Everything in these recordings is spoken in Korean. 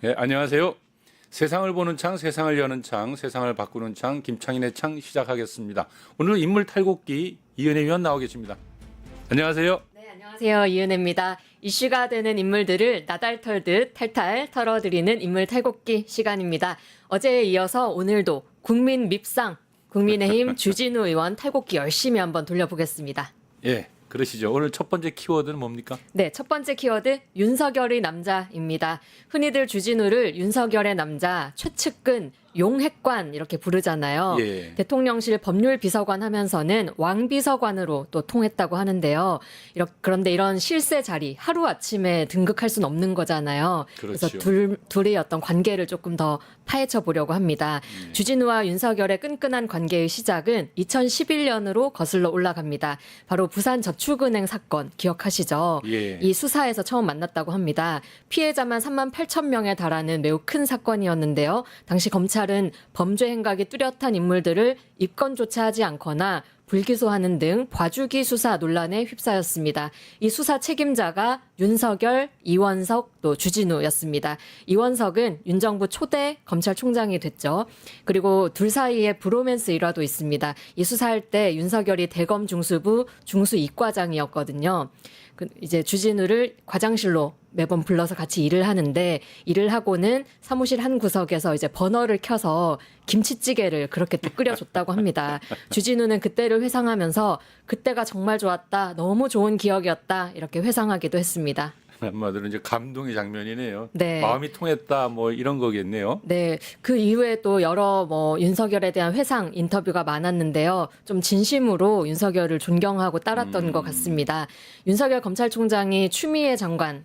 예, 안녕하세요. 세상을 보는 창, 세상을 여는 창, 세상을 바꾸는 창, 김창인의 창 시작하겠습니다. 오늘 인물 탈곡기 이은혜 위원 나오 계십니다. 안녕하세요. 네, 안녕하세요. 이은혜입니다. 이슈가 되는 인물들을 나달 털듯 탈탈 털어드리는 인물 탈곡기 시간입니다. 어제에 이어서 오늘도 국민 밉상, 국민의힘 주진우 의원 탈곡기 열심히 한번 돌려보겠습니다. 예, 그러시죠. 오늘 첫 번째 키워드는 뭡니까? 네, 첫 번째 키워드 윤석열의 남자입니다. 흔히들 주진우를 윤석열의 남자, 최측근, 용핵관 이렇게 부르잖아요. 예. 대통령실 법률비서관 하면서는 왕비서관으로 또 통했다고 하는데요. 그런데 이런 실세 자리 하루아침에 등극할 수는 없는 거잖아요. 그렇죠. 그래서 둘의 어떤 관계를 조금 더 파헤쳐 보려고 합니다. 주진우와 윤석열의 끈끈한 관계의 시작은 2011년으로 거슬러 올라갑니다. 바로 부산저축은행 사건 기억하시죠? 예. 이 수사에서 처음 만났다고 합니다. 피해자만 3만 8천 명에 달하는 매우 큰 사건이었는데요. 당시 검찰은 범죄 행각이 뚜렷한 인물들을 입건조차 하지 않거나 불기소하는 등 봐주기 수사 논란에 휩싸였습니다. 이 수사 책임자가 윤석열, 이원석, 또 주진우였습니다. 이원석은 윤 정부 초대 검찰총장이 됐죠. 그리고 둘 사이에 브로맨스 일화도 있습니다. 이 수사할 때 윤석열이 대검 중수부 중수 이과장이었거든요. 이제 주진우를 과장실로 매번 불러서 같이 일을 하는데 일을 하고는 사무실 한 구석에서 이제 버너를 켜서 김치찌개를 그렇게 또 끓여줬다고 합니다. 주진우는 그때를 회상하면서 그때가 정말 좋았다, 너무 좋은 기억이었다 이렇게 회상하기도 했습니다. 한마디로 이제 감동의 장면이네요. 네. 마음이 통했다 뭐 이런 거겠네요. 네, 그 이후에 또 여러 윤석열에 대한 회상 인터뷰가 많았는데요. 좀 진심으로 윤석열을 존경하고 따랐던 것 같습니다. 윤석열 검찰총장이 추미애 장관에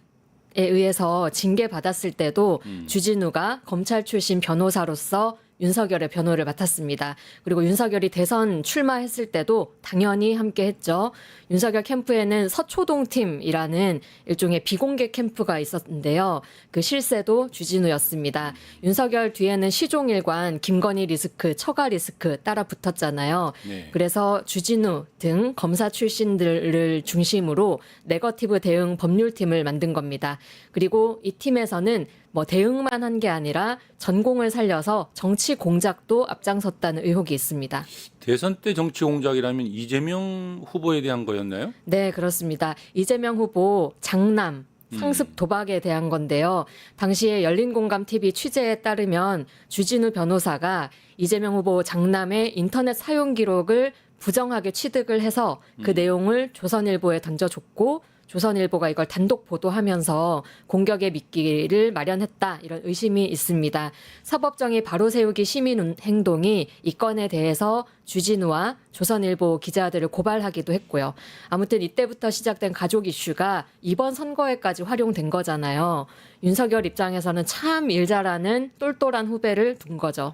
의해서 징계받았을 때도 주진우가 검찰 출신 변호사로서 윤석열의 변호를 맡았습니다. 그리고 윤석열이 대선 출마했을 때도 당연히 함께 했죠. 윤석열 캠프에는 서초동팀이라는 일종의 비공개 캠프가 있었는데요. 그 실세도 주진우였습니다. 윤석열 뒤에는 시종일관, 김건희 리스크, 처가 리스크 따라 붙었잖아요. 네. 그래서 주진우 등 검사 출신들을 중심으로 네거티브 대응 법률팀을 만든 겁니다. 그리고 이 팀에서는 대응만 한 게 아니라 전공을 살려서 정치 공작도 앞장섰다는 의혹이 있습니다. 대선 때 정치 공작이라면 이재명 후보에 대한 거였나요? 네, 그렇습니다. 이재명 후보 장남 상습 도박에 대한 건데요. 당시에 열린공감TV 취재에 따르면 주진우 변호사가 이재명 후보 장남의 인터넷 사용 기록을 부정하게 취득을 해서 그 내용을 조선일보에 던져줬고 조선일보가 이걸 단독 보도하면서 공격의 미끼를 마련했다 이런 의심이 있습니다. 사법정의 바로 세우기 시민 행동이 이 건에 대해서 주진우와 조선일보 기자들을 고발하기도 했고요. 아무튼 이때부터 시작된 가족 이슈가 이번 선거에까지 활용된 거잖아요. 윤석열 입장에서는 참 일 잘하는 똘똘한 후배를 둔 거죠.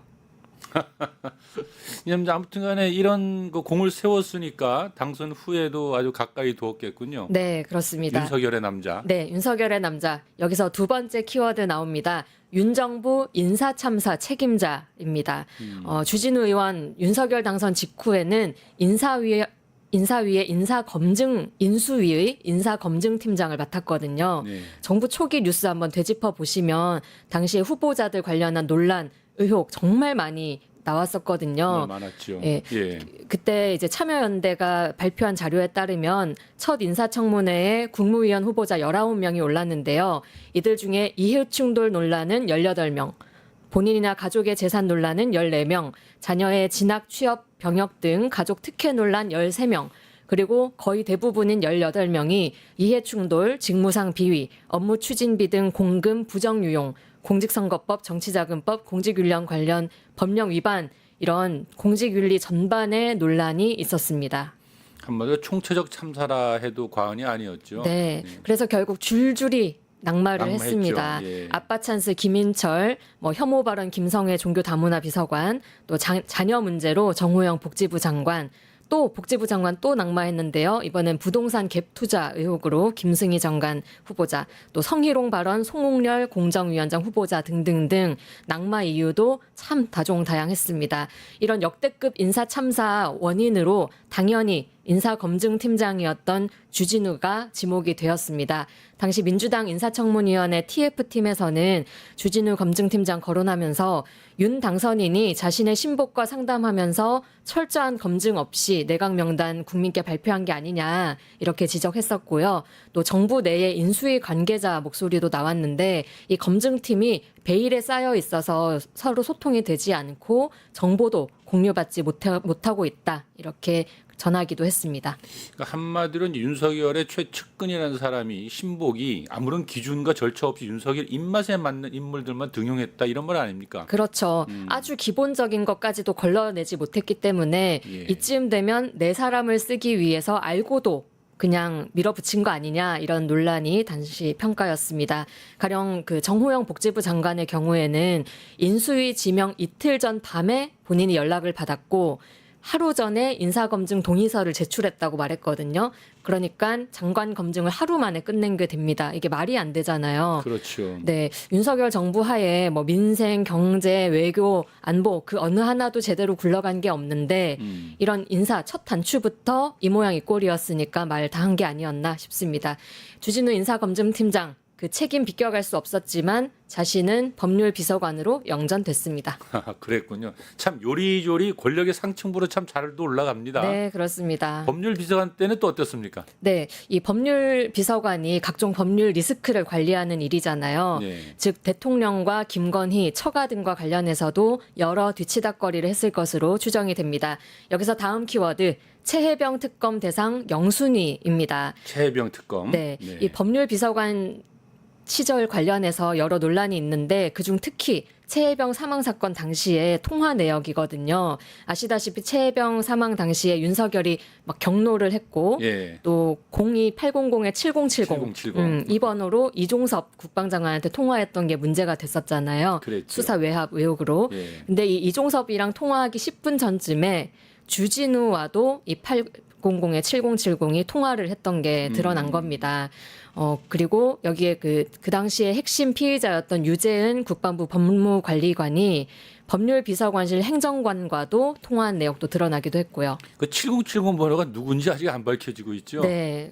아무튼간에 이런 그 공을 세웠으니까 당선 후에도 아주 가까이 두었겠군요. 네, 그렇습니다. 윤석열의 남자. 네, 윤석열의 남자. 여기서 두 번째 키워드 나옵니다. 윤정부 인사참사 책임자입니다. 주진우 의원 윤석열 당선 직후에는 인수위의 인사검증팀장을 맡았거든요. 네. 정부 초기 뉴스 한번 되짚어 보시면 당시에 후보자들 관련한 논란, 의혹 정말 많이 나왔었거든요. 많았죠. 예. 예. 그때 이제 참여연대가 발표한 자료에 따르면 첫 인사청문회에 국무위원 후보자 19명이 올랐는데요. 이들 중에 이해충돌 논란은 18명, 본인이나 가족의 재산 논란은 14명, 자녀의 진학, 취업, 병역 등 가족 특혜 논란 13명, 그리고 거의 대부분인 18명이 이해충돌, 직무상 비위, 업무 추진비 등 공금 부정유용, 공직선거법, 정치자금법, 공직윤령 관련 법령 위반 이런 공직윤리 전반의 논란이 있었습니다. 한마디로 총체적 참사라 해도 과언이 아니었죠. 네, 그래서 결국 줄줄이 낙마를 낙마했죠. 했습니다. 예. 아빠 찬스 김인철, 혐오 발언 김성애 종교다문화 비서관, 또 자녀 문제로 정호영 복지부 장관, 또 복지부 장관 또 낙마했는데요. 이번엔 부동산 갭 투자 의혹으로 김승희 장관 후보자, 또 성희롱 발언 송홍렬 공정위원장 후보자 등등등 낙마 이유도 참 다종다양했습니다. 이런 역대급 인사 참사 원인으로 당연히 인사검증팀장이었던 주진우가 지목이 되었습니다. 당시 민주당 인사청문위원회 TF팀에서는 주진우 검증팀장 거론하면서 윤 당선인이 자신의 신복과 상담하면서 철저한 검증 없이 내각 명단 국민께 발표한 게 아니냐 이렇게 지적했었고요. 또 정부 내의 인수위 관계자 목소리도 나왔는데 이 검증팀이 베일에 쌓여 있어서 서로 소통이 되지 않고 정보도 공유받지 못하고 있다 이렇게 전하기도 했습니다. 그러니까 한마디로 윤석열의 최측근이라는 사람이 신복이 아무런 기준과 절차 없이 윤석열 입맛에 맞는 인물들만 등용했다 이런 말 아닙니까? 그렇죠. 아주 기본적인 것까지도 걸러내지 못했기 때문에 예. 이쯤 되면 내 사람을 쓰기 위해서 알고도 그냥 밀어붙인 거 아니냐 이런 논란이 당시 평가였습니다. 가령 그 정호영 복지부 장관의 경우에는 인수위 지명 이틀 전 밤에 본인이 연락을 받았고 하루 전에 인사검증 동의서를 제출했다고 말했거든요. 그러니까 장관 검증을 하루 만에 끝낸 게 됩니다. 이게 말이 안 되잖아요. 그렇죠. 네, 윤석열 정부 하에 뭐 민생, 경제, 외교, 안보 그 어느 하나도 제대로 굴러간 게 없는데 이런 인사 첫 단추부터 이 모양 이 꼴이었으니까 말 다 한 게 아니었나 싶습니다. 주진우 인사검증팀장 그 책임 비껴갈 수 없었지만 자신은 법률 비서관으로 영전됐습니다. 그랬군요. 참 요리조리 권력의 상층부로 참 잘도 올라갑니다. 네, 그렇습니다. 법률 비서관 때는 또 어땠습니까? 네, 이 법률 비서관이 각종 법률 리스크를 관리하는 일이잖아요. 네. 즉 대통령과 김건희, 처가 등과 관련해서도 여러 뒤치다꺼리를 했을 것으로 추정이 됩니다. 여기서 다음 키워드 최혜병 특검 대상 영순위입니다. 최혜병 특검. 네, 이 법률 비서관 시절 관련해서 여러 논란이 있는데 그중 특히 최혜병 사망 사건 당시에 통화 내역이거든요. 아시다시피 최혜병 사망 당시에 윤석열이 막 경로를 했고 예. 또 02800에 7070, 7070. 이 번호로 이종섭 국방장관한테 통화했던 게 문제가 됐었잖아요. 그랬죠. 수사 외압 의혹으로. 예. 근데 이 이종섭이랑 통화하기 10분 전쯤에 주진우와도 이 800에 7070이 통화를 했던 게 드러난 겁니다. 그리고 여기에 그 당시에 핵심 피의자였던 유재은 국방부 법무관리관이 법률비서관실 행정관과도 통화한 내역도 드러나기도 했고요. 그 7070 번호가 누군지 아직 안 밝혀지고 있죠. 네.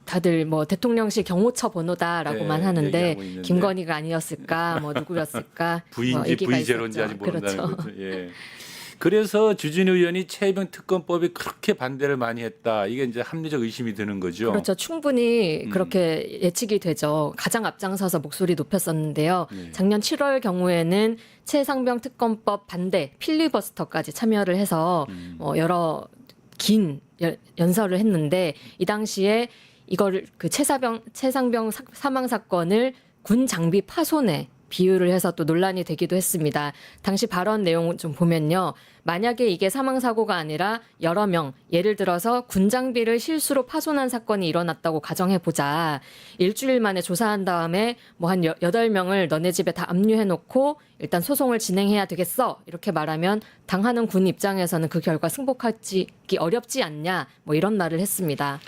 다들 뭐 대통령실 경호처 번호다라고만 네, 하는데 얘기하고 있는데. 김건희가 아니었을까, 뭐 누구였을까, V인지 뭐 얘기가 V제로인지 있었죠. 아직 모른다는 그렇죠. 거죠. 예. 그래서 주진우 의원이 최혜병 특검법이 그렇게 반대를 많이 했다. 이게 이제 합리적 의심이 드는 거죠. 그렇죠. 충분히 그렇게 예측이 되죠. 가장 앞장서서 목소리 높였었는데요. 네. 작년 7월 경우에는 최상병 특검법 반대 필리버스터까지 참여를 해서 여러 긴 연설을 했는데 이 당시에 이거를 그 최상병 사망 사건을 군 장비 파손에 비유를 해서 또 논란이 되기도 했습니다. 당시 발언 내용 좀 보면요. 만약에 이게 사망사고가 아니라 여러 명, 예를 들어서 군장비를 실수로 파손한 사건이 일어났다고 가정해보자. 일주일 만에 조사한 다음에 뭐 한 8명을 너네 집에 다 압류해놓고 일단 소송을 진행해야 되겠어. 이렇게 말하면 당하는 군 입장에서는 그 결과 승복하기 어렵지 않냐. 뭐 이런 말을 했습니다.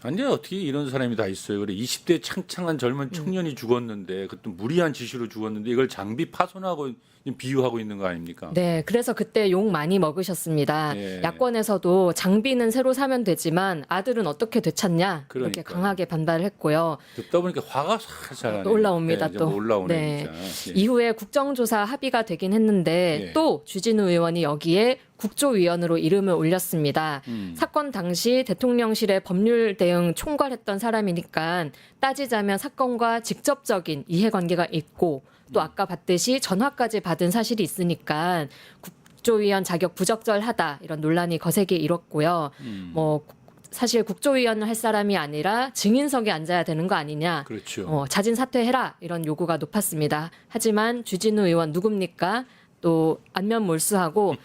아니 어떻게 이런 사람이 다 있어요. 그래 20대 창창한 젊은 청년이 죽었는데 그것도 무리한 지시로 죽었는데 이걸 장비 파손하고 비유하고 있는 거 아닙니까? 네, 그래서 그때 욕 많이 먹으셨습니다. 예. 야권에서도 장비는 새로 사면 되지만 아들은 어떻게 되찾냐 이렇게 그러니까요. 강하게 반발을 했고요. 듣다 보니까 화가 살살 올라옵니다. 네, 또 올라오네 네. 진짜. 예. 이후에 국정조사 합의가 되긴 했는데 예. 또 주진우 의원이 여기에 국조위원으로 이름을 올렸습니다. 사건 당시 대통령실의 법률 대응 총괄했던 사람이니까 따지자면 사건과 직접적인 이해관계가 있고 또 아까 봤듯이 전화까지 받은 사실이 있으니까 국조위원 자격 부적절하다 이런 논란이 거세게 일었고요. 뭐 사실 국조위원을 할 사람이 아니라 증인석에 앉아야 되는 거 아니냐. 그렇죠. 자진 사퇴해라 이런 요구가 높았습니다. 하지만 주진우 의원 누굽니까? 또 안면 몰수하고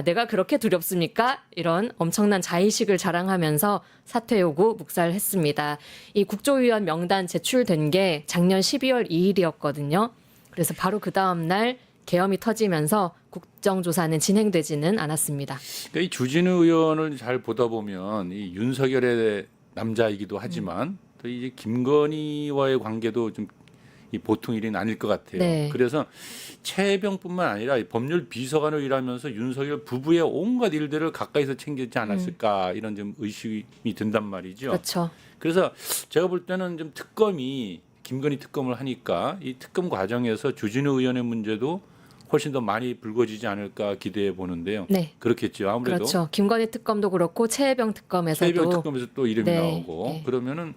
내가 그렇게 두렵습니까? 이런 엄청난 자의식을 자랑하면서 사퇴 요구 묵살했습니다. 이 국조위원 명단 제출된 게 작년 12월 2일이었거든요. 그래서 바로 그 다음 날 계엄이 터지면서 국정조사는 진행되지는 않았습니다. 그러니까 이 주진우 의원을 잘 보다 보면 이 윤석열의 남자이기도 하지만 또 이제 김건희와의 관계도 좀 이 보통 일은 아닐 것 같아요. 네. 그래서 최혜병뿐만 아니라 이 법률 비서관으로 일하면서 윤석열 부부의 온갖 일들을 가까이서 챙겼지 않았을까 이런 좀 의심이 든단 말이죠. 그렇죠. 그래서 제가 볼 때는 좀 특검이 김건희 특검을 하니까 이 특검 과정에서 주진우 의원의 문제도 훨씬 더 많이 불거지지 않을까 기대해 보는데요. 네. 그렇겠죠. 아무래도 그렇죠. 김건희 특검도 그렇고 최혜병 특검에서도 최혜병 특검에서 또 이름이 네, 나오고 네. 그러면은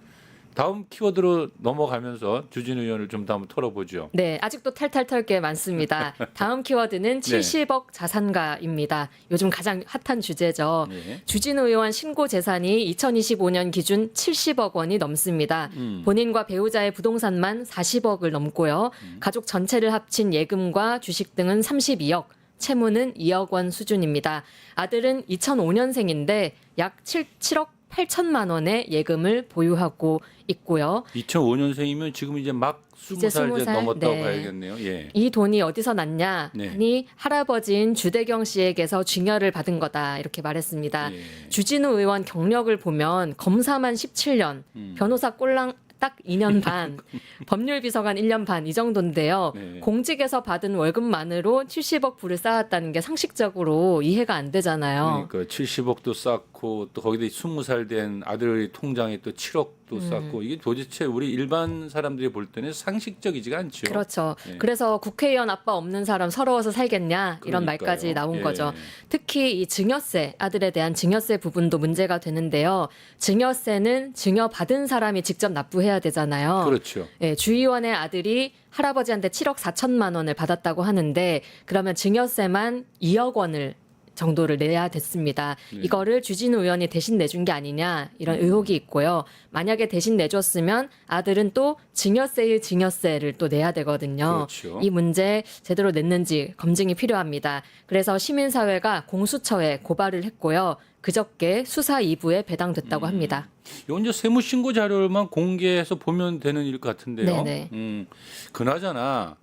다음 키워드로 넘어가면서 주진우 의원을 좀 더 한번 털어보죠. 네, 아직도 탈탈 털 게 많습니다. 다음 키워드는 70억 자산가입니다. 요즘 가장 핫한 주제죠. 네. 주진우 의원 신고 재산이 2025년 기준 70억 원이 넘습니다. 본인과 배우자의 부동산만 40억을 넘고요. 가족 전체를 합친 예금과 주식 등은 32억, 채무는 2억 원 수준입니다. 아들은 2005년생인데 약 7억 8천만 원의 예금을 보유하고 있고요. 2005년생이면 지금 이제 막 이제 20살 20살? 넘었다고 네. 봐야겠네요. 예. 이 돈이 어디서 났냐 네. 하니 할아버지인 주대경 씨에게서 증여를 받은 거다 이렇게 말했습니다. 예. 주진우 의원 경력을 보면 검사만 17년, 변호사 꼴랑 딱 2년 반, 법률비서관 1년 반 이 정도인데요. 네. 공직에서 받은 월급만으로 70억 불을 쌓았다는 게 상식적으로 이해가 안 되잖아요. 그러니까 70억도 쌓고 또 거기다 20살 된 아들 통장에 또 7억도 쌓고 이게 도대체 우리 일반 사람들이 볼 때는 상식적이지가 않죠. 그렇죠. 네. 그래서 국회의원 아빠 없는 사람 서러워서 살겠냐 이런 그러니까요. 말까지 나온 예. 거죠. 특히 이 증여세, 아들에 대한 증여세 부분도 문제가 되는데요. 증여세는 증여받은 사람이 직접 납부해야 되잖아요. 그렇죠. 예, 주의원의 아들이 할아버지한테 7억 4천만 원을 받았다고 하는데 그러면 증여세만 2억 원을 정도를 내야 됐습니다. 네. 이거를 주진우 의원이 대신 내준 게 아니냐 이런 의혹이 있고요. 만약에 대신 내줬으면 아들은 또 증여세의 증여세를 또 내야 되거든요. 그렇죠. 이 문제 제대로 냈는지 검증이 필요합니다. 그래서 시민사회가 공수처에 고발을 했고요. 그저께 수사 2부에 배당됐다고 합니다. 이건 이제 세무신고 자료만 공개해서 보면 되는 일 같은데요. 네네. 그나저나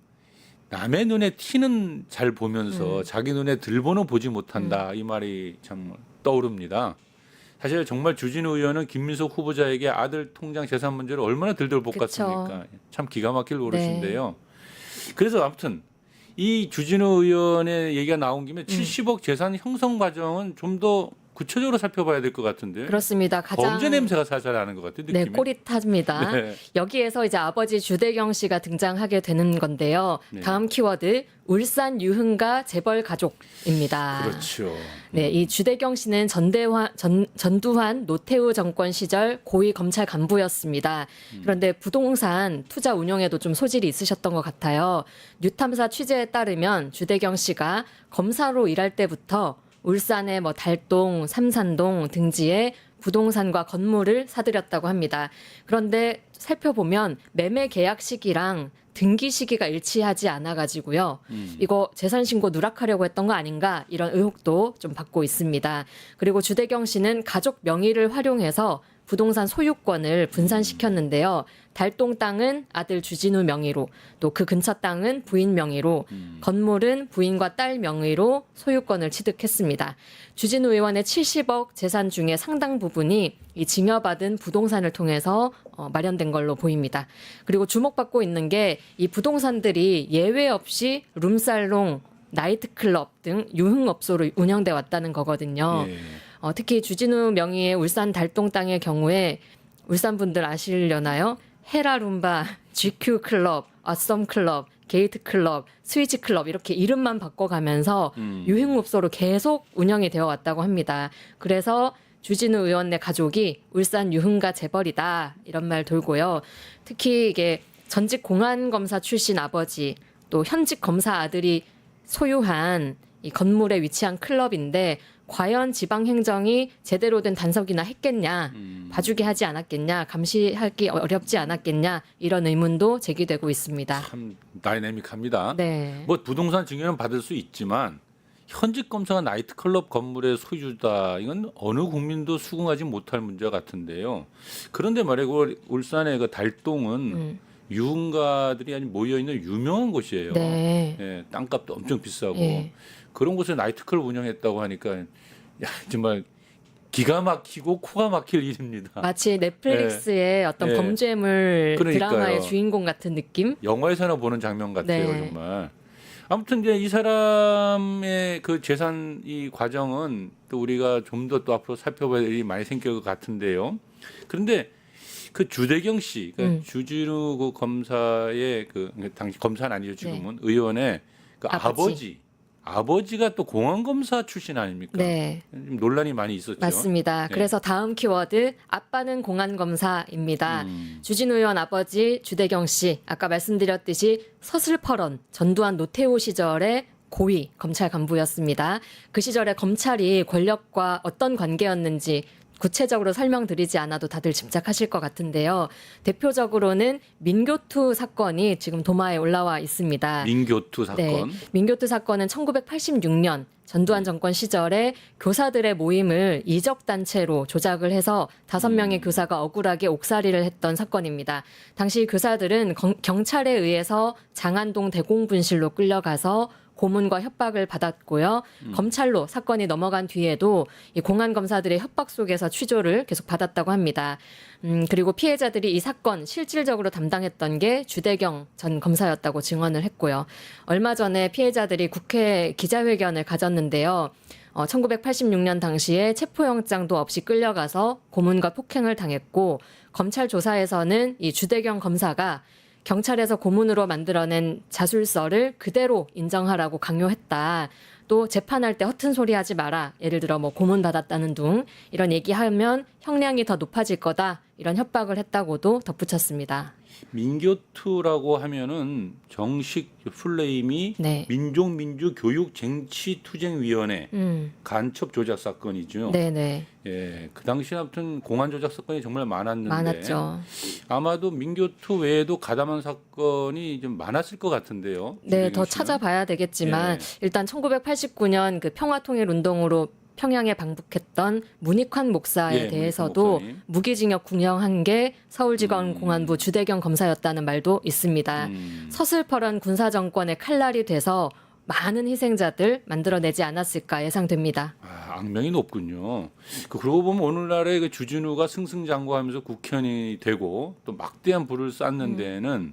남의 눈에 티는 잘 보면서 자기 눈에 들보는 보지 못한다 이 말이 참 떠오릅니다. 사실 정말 주진우 의원은 김민석 후보자에게 아들 통장 재산 문제를 얼마나 들들 볶았습니까? 참 기가 막힐 노릇인데요. 그래서 아무튼 이 주진우 의원의 얘기가 나온 김에 70억 재산 형성 과정은 좀 더 구체적으로 살펴봐야 될 것 같은데. 그렇습니다. 가장 범죄 냄새가 살살 나는 것 같아요. 느낌이. 네, 꼬릿합니다. 네. 여기에서 이제 아버지 주대경 씨가 등장하게 되는 건데요. 네. 다음 키워드 울산 유흥가 재벌 가족입니다. 그렇죠. 네, 이 주대경 씨는 전두환 노태우 정권 시절 고위 검찰 간부였습니다. 그런데 부동산 투자 운용에도 좀 소질이 있으셨던 것 같아요. 뉴탐사 취재에 따르면 주대경 씨가 검사로 일할 때부터 울산의 달동, 삼산동 등지에 부동산과 건물을 사들였다고 합니다. 그런데 살펴보면 매매 계약 시기랑 등기 시기가 일치하지 않아 가지고요. 이거 재산 신고 누락하려고 했던 거 아닌가 이런 의혹도 좀 받고 있습니다. 그리고 주대경 씨는 가족 명의를 활용해서 부동산 소유권을 분산시켰는데요. 달동 땅은 아들 주진우 명의로, 또 그 근처 땅은 부인 명의로, 건물은 부인과 딸 명의로 소유권을 취득했습니다. 주진우 의원의 70억 재산 중에 상당 부분이 이 증여받은 부동산을 통해서 마련된 걸로 보입니다. 그리고 주목받고 있는 게 이 부동산들이 예외 없이 룸살롱, 나이트클럽 등 유흥업소로 운영돼 왔다는 거거든요. 예. 특히 주진우 명의의 울산 달동 땅의 경우에 울산 분들 아시려나요? 헤라룸바, GQ 클럽, 어썸 클럽, 게이트 클럽, 스위치 클럽 이렇게 이름만 바꿔가면서 유흥업소로 계속 운영이 되어 왔다고 합니다. 그래서 주진우 의원의 가족이 울산 유흥가 재벌이다 이런 말 돌고요. 특히 이게 전직 공안검사 출신 아버지 또 현직 검사 아들이 소유한 이 건물에 위치한 클럽인데 과연 지방행정이 제대로 된 단속이나 했겠냐, 봐주게 하지 않았겠냐, 감시하기 어렵지 않았겠냐 이런 의문도 제기되고 있습니다. 참 다이내믹합니다. 네. 뭐 부동산 증여는 받을 수 있지만 현직 검사가 나이트클럽 건물의 소유주다. 이건 어느 국민도 수긍하지 못할 문제 같은데요. 그런데 말이야, 그 울산의 그 달동은 유흥가들이 아주 모여 있는 유명한 곳이에요. 네. 예, 땅값도 엄청 비싸고 예. 그런 곳에 나이트클럽 운영했다고 하니까 야 정말 기가 막히고 코가 막힐 일입니다. 마치 넷플릭스의 어떤 네. 범죄물 그러니까요. 드라마의 주인공 같은 느낌? 영화에서나 보는 장면 같아요, 네. 정말. 아무튼 이제 이 사람의 그 재산 이 과정은 또 우리가 좀 더 또 앞으로 살펴봐야 될 일이 많이 생길 것 같은데요. 그런데 그 주대경 씨, 그러니까 주진우 그 검사의 그 당시 검사는 아니죠 지금은 의원의 그 아버지. 아버지가 또 공안검사 출신 아닙니까? 네. 좀 논란이 많이 있었죠. 맞습니다. 네. 그래서 다음 키워드 아빠는 공안검사입니다. 주진우 의원 아버지 주대경 씨 아까 말씀드렸듯이 서슬퍼런 전두환 노태우 시절의 고위 검찰 간부였습니다. 그 시절에 검찰이 권력과 어떤 관계였는지 구체적으로 설명드리지 않아도 다들 짐작하실 것 같은데요. 대표적으로는 민교투 사건이 지금 도마에 올라와 있습니다. 민교투 사건. 네, 민교투 사건은 1986년 전두환 정권 시절에 교사들의 모임을 이적 단체로 조작을 해서 5명의 교사가 억울하게 옥살이를 했던 사건입니다. 당시 교사들은 경찰에 의해서 장안동 대공분실로 끌려가서 고문과 협박을 받았고요. 검찰로 사건이 넘어간 뒤에도 이 공안검사들의 협박 속에서 취조를 계속 받았다고 합니다. 그리고 피해자들이 이 사건 실질적으로 담당했던 게 주대경 전 검사였다고 증언을 했고요. 얼마 전에 피해자들이 국회 기자회견을 가졌는데요. 1986년 당시에 체포영장도 없이 끌려가서 고문과 폭행을 당했고 검찰 조사에서는 이 주대경 검사가 경찰에서 고문으로 만들어낸 자술서를 그대로 인정하라고 강요했다. 또 재판할 때 허튼 소리 하지 마라. 예를 들어 뭐 고문 받았다는 둥 이런 얘기하면 형량이 더 높아질 거다. 이런 협박을 했다고도 덧붙였습니다. 민교투라고 하면은 정식 풀네임이 네. 민족민주교육쟁취투쟁위원회 간첩 조작 사건이죠. 네네. 예, 그 당시에 아무튼 공안 조작 사건이 정말 많았는데 많았죠. 아마도 민교투 외에도 가담한 사건이 좀 많았을 것 같은데요. 네, 주대경 더 씨는. 찾아봐야 되겠지만 일단 1989년 그 평화통일운동으로 평양에 방북했던 문익환 목사에 예, 대해서도 문익환 목사님. 무기징역 구형한 게 서울지검 공안부 주대경 검사였다는 말도 있습니다. 서슬퍼런 군사정권의 칼날이 돼서 많은 희생자들 만들어내지 않았을까 예상됩니다. 아, 악명이 높군요. 그러고 보면 오늘날의 그 주진우가 승승장구하면서 국회의원이 되고 또 막대한 부를 쌓는 데에는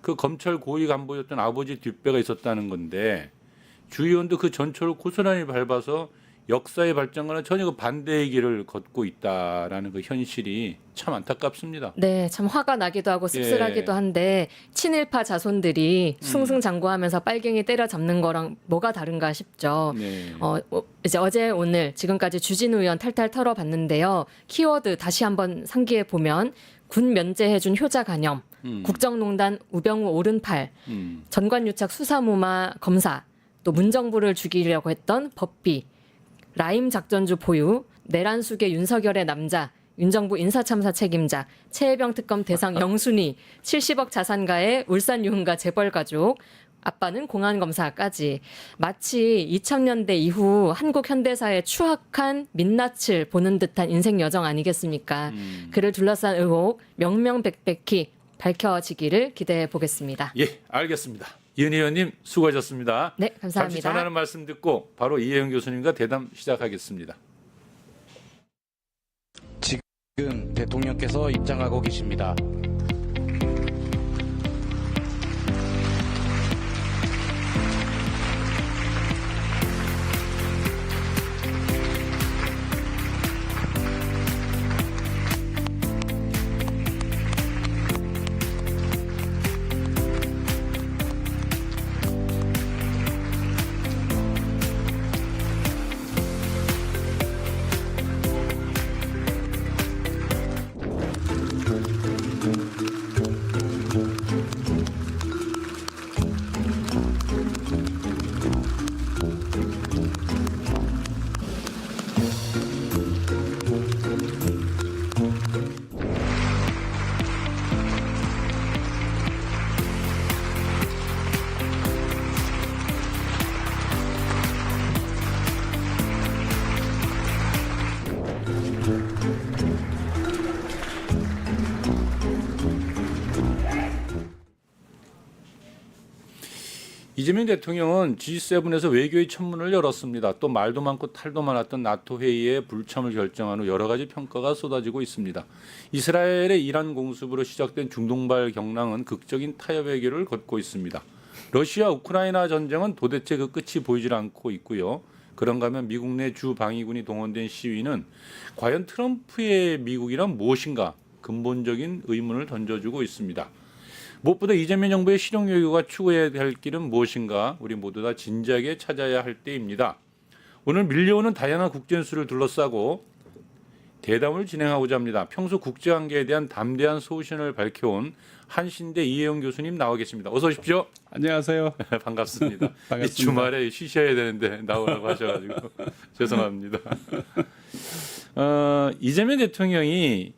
그 검찰 고위 간부였던 아버지 뒷배가 있었다는 건데 주 의원도 그 전철을 고스란히 밟아서 역사의 발전과는 전혀 그 반대의 길을 걷고 있다라는 그 현실이 참 안타깝습니다. 네, 참 화가 나기도 하고 씁쓸하기도 한데 친일파 자손들이 승승장구하면서 빨갱이 때려잡는 거랑 뭐가 다른가 싶죠. 네. 이제 어제 오늘 지금까지 주진우 의원 탈탈 털어봤는데요. 키워드 다시 한번 상기해 보면 군 면제해준 효자 간염, 국정농단 우병우 오른팔, 전관유착 수사무마 검사, 또 문정부를 죽이려고 했던 법비, 라임 작전주 보유, 내란숙의 윤석열의 남자, 윤정부 인사참사 책임자, 최혜병 특검 대상 영순위, 70억 자산가의 울산 유흥가 재벌가족, 아빠는 공안검사까지 마치 2000년대 이후 한국 현대사의 추악한 민낯을 보는 듯한 인생 여정 아니겠습니까? 그를 둘러싼 의혹 명명백백히 밝혀지기를 기대해 보겠습니다. 예, 알겠습니다. 이은희 의원님 수고하셨습니다. 네, 감사합니다. 잠시 전하는 말씀 듣고 바로 이혜영 교수님과 대담 시작하겠습니다. 지금 대통령께서 입장하고 계십니다. 이재명 대통령은 G7에서 외교의 천문을 열었습니다. 또 말도 많고 탈도 많았던 나토 회의에 불참을 결정한 후 여러 가지 평가가 쏟아지고 있습니다. 이스라엘의 이란 공습으로 시작된 중동발 경랑은 극적인 타협의 길을 걷고 있습니다. 러시아 우크라이나 전쟁은 도대체 그 끝이 보이질 않고 있고요. 그런가 하면 미국 내 주 방위군이 동원된 시위는 과연 트럼프의 미국이란 무엇인가 근본적인 의문을 던져주고 있습니다. 무엇보다 이재명 정부의 실용 외교가 추구해야 될 길은 무엇인가 우리 모두 다 진지하게 찾아야 할 때입니다. 오늘 밀려오는 다양한 국제 뉴스를 둘러싸고 대담을 진행하고자 합니다. 평소 국제관계에 대한 담대한 소신을 밝혀온 한신대 이혜영 교수님 나와 계십니다. 어서 오십시오. 안녕하세요. 반갑습니다. 반갑습니다. 이 주말에 쉬셔야 되는데 나오라고 하셔가지고 죄송합니다. 이재명 대통령이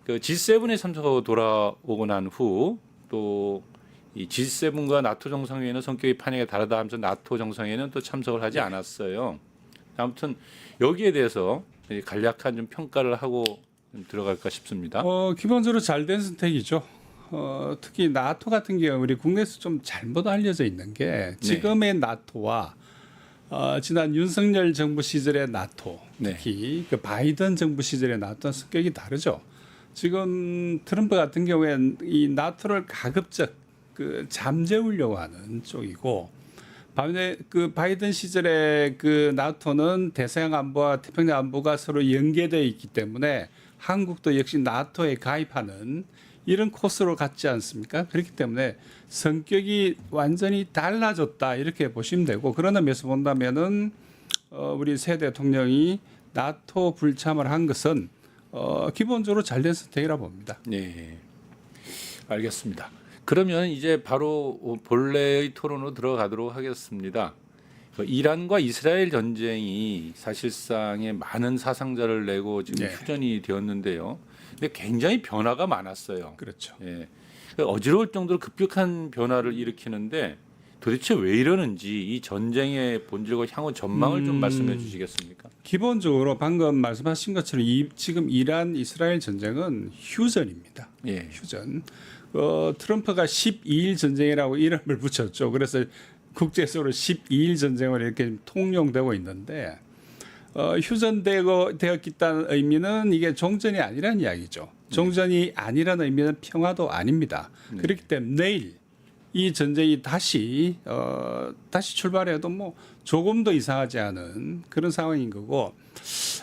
그 G7에 참석하고 돌아오고 난 후 또 이 G7과 나토 정상회의는 성격이 판이하게 다르다 하면서 나토 정상회의는 또 참석을 하지 않았어요. 아무튼 여기에 대해서 간략한 좀 평가를 하고 좀 들어갈까 싶습니다. 기본적으로 잘된 선택이죠. 특히 나토 같은 경우 우리 국내에서 좀 잘못 알려져 있는 게 지금의 나토와 지난 윤석열 정부 시절의 나토, 특히 그 바이든 정부 시절의 나토는 성격이 다르죠. 지금 트럼프 같은 경우에는 이 나토를 가급적 그 잠재우려고 하는 쪽이고, 반면에 그 바이든 시절에 그 나토는 대서양 안보와 태평양 안보가 서로 연계되어 있기 때문에 한국도 역시 나토에 가입하는 이런 코스로 갔지 않습니까? 그렇기 때문에 성격이 완전히 달라졌다 이렇게 보시면 되고, 그런 의미에서 본다면은 우리 새 대통령이 나토 불참을 한 것은 기본적으로 잘된 선택이라 봅니다. 네, 알겠습니다. 그러면 이제 바로 본래의 토론으로 들어가도록 하겠습니다. 이란과 이스라엘 전쟁이 사실상의 많은 사상자를 내고 지금 휴전이 되었는데요. 근데 굉장히 변화가 많았어요. 그렇죠. 예, 어지러울 정도로 급격한 변화를 일으키는데 도대체 왜 이러는지 이 전쟁의 본질과 향후 전망을 좀 말씀해 주시겠습니까? 기본적으로 방금 말씀하신 것처럼 지금 이란 이스라엘 전쟁은 휴전입니다. 예. 휴전. 트럼프가 12일 전쟁이라고 이름을 붙였죠. 그래서 국제적으로 12일 전쟁으로 이렇게 통용되고 있는데 휴전되었다는 의미는 이게 종전이 아니라는 이야기죠. 종전이 아니라는 의미는 평화도 아닙니다. 그렇기 때문에 내일 이 전쟁이 다시 출발해도 뭐 조금도 이상하지 않은 그런 상황인 거고,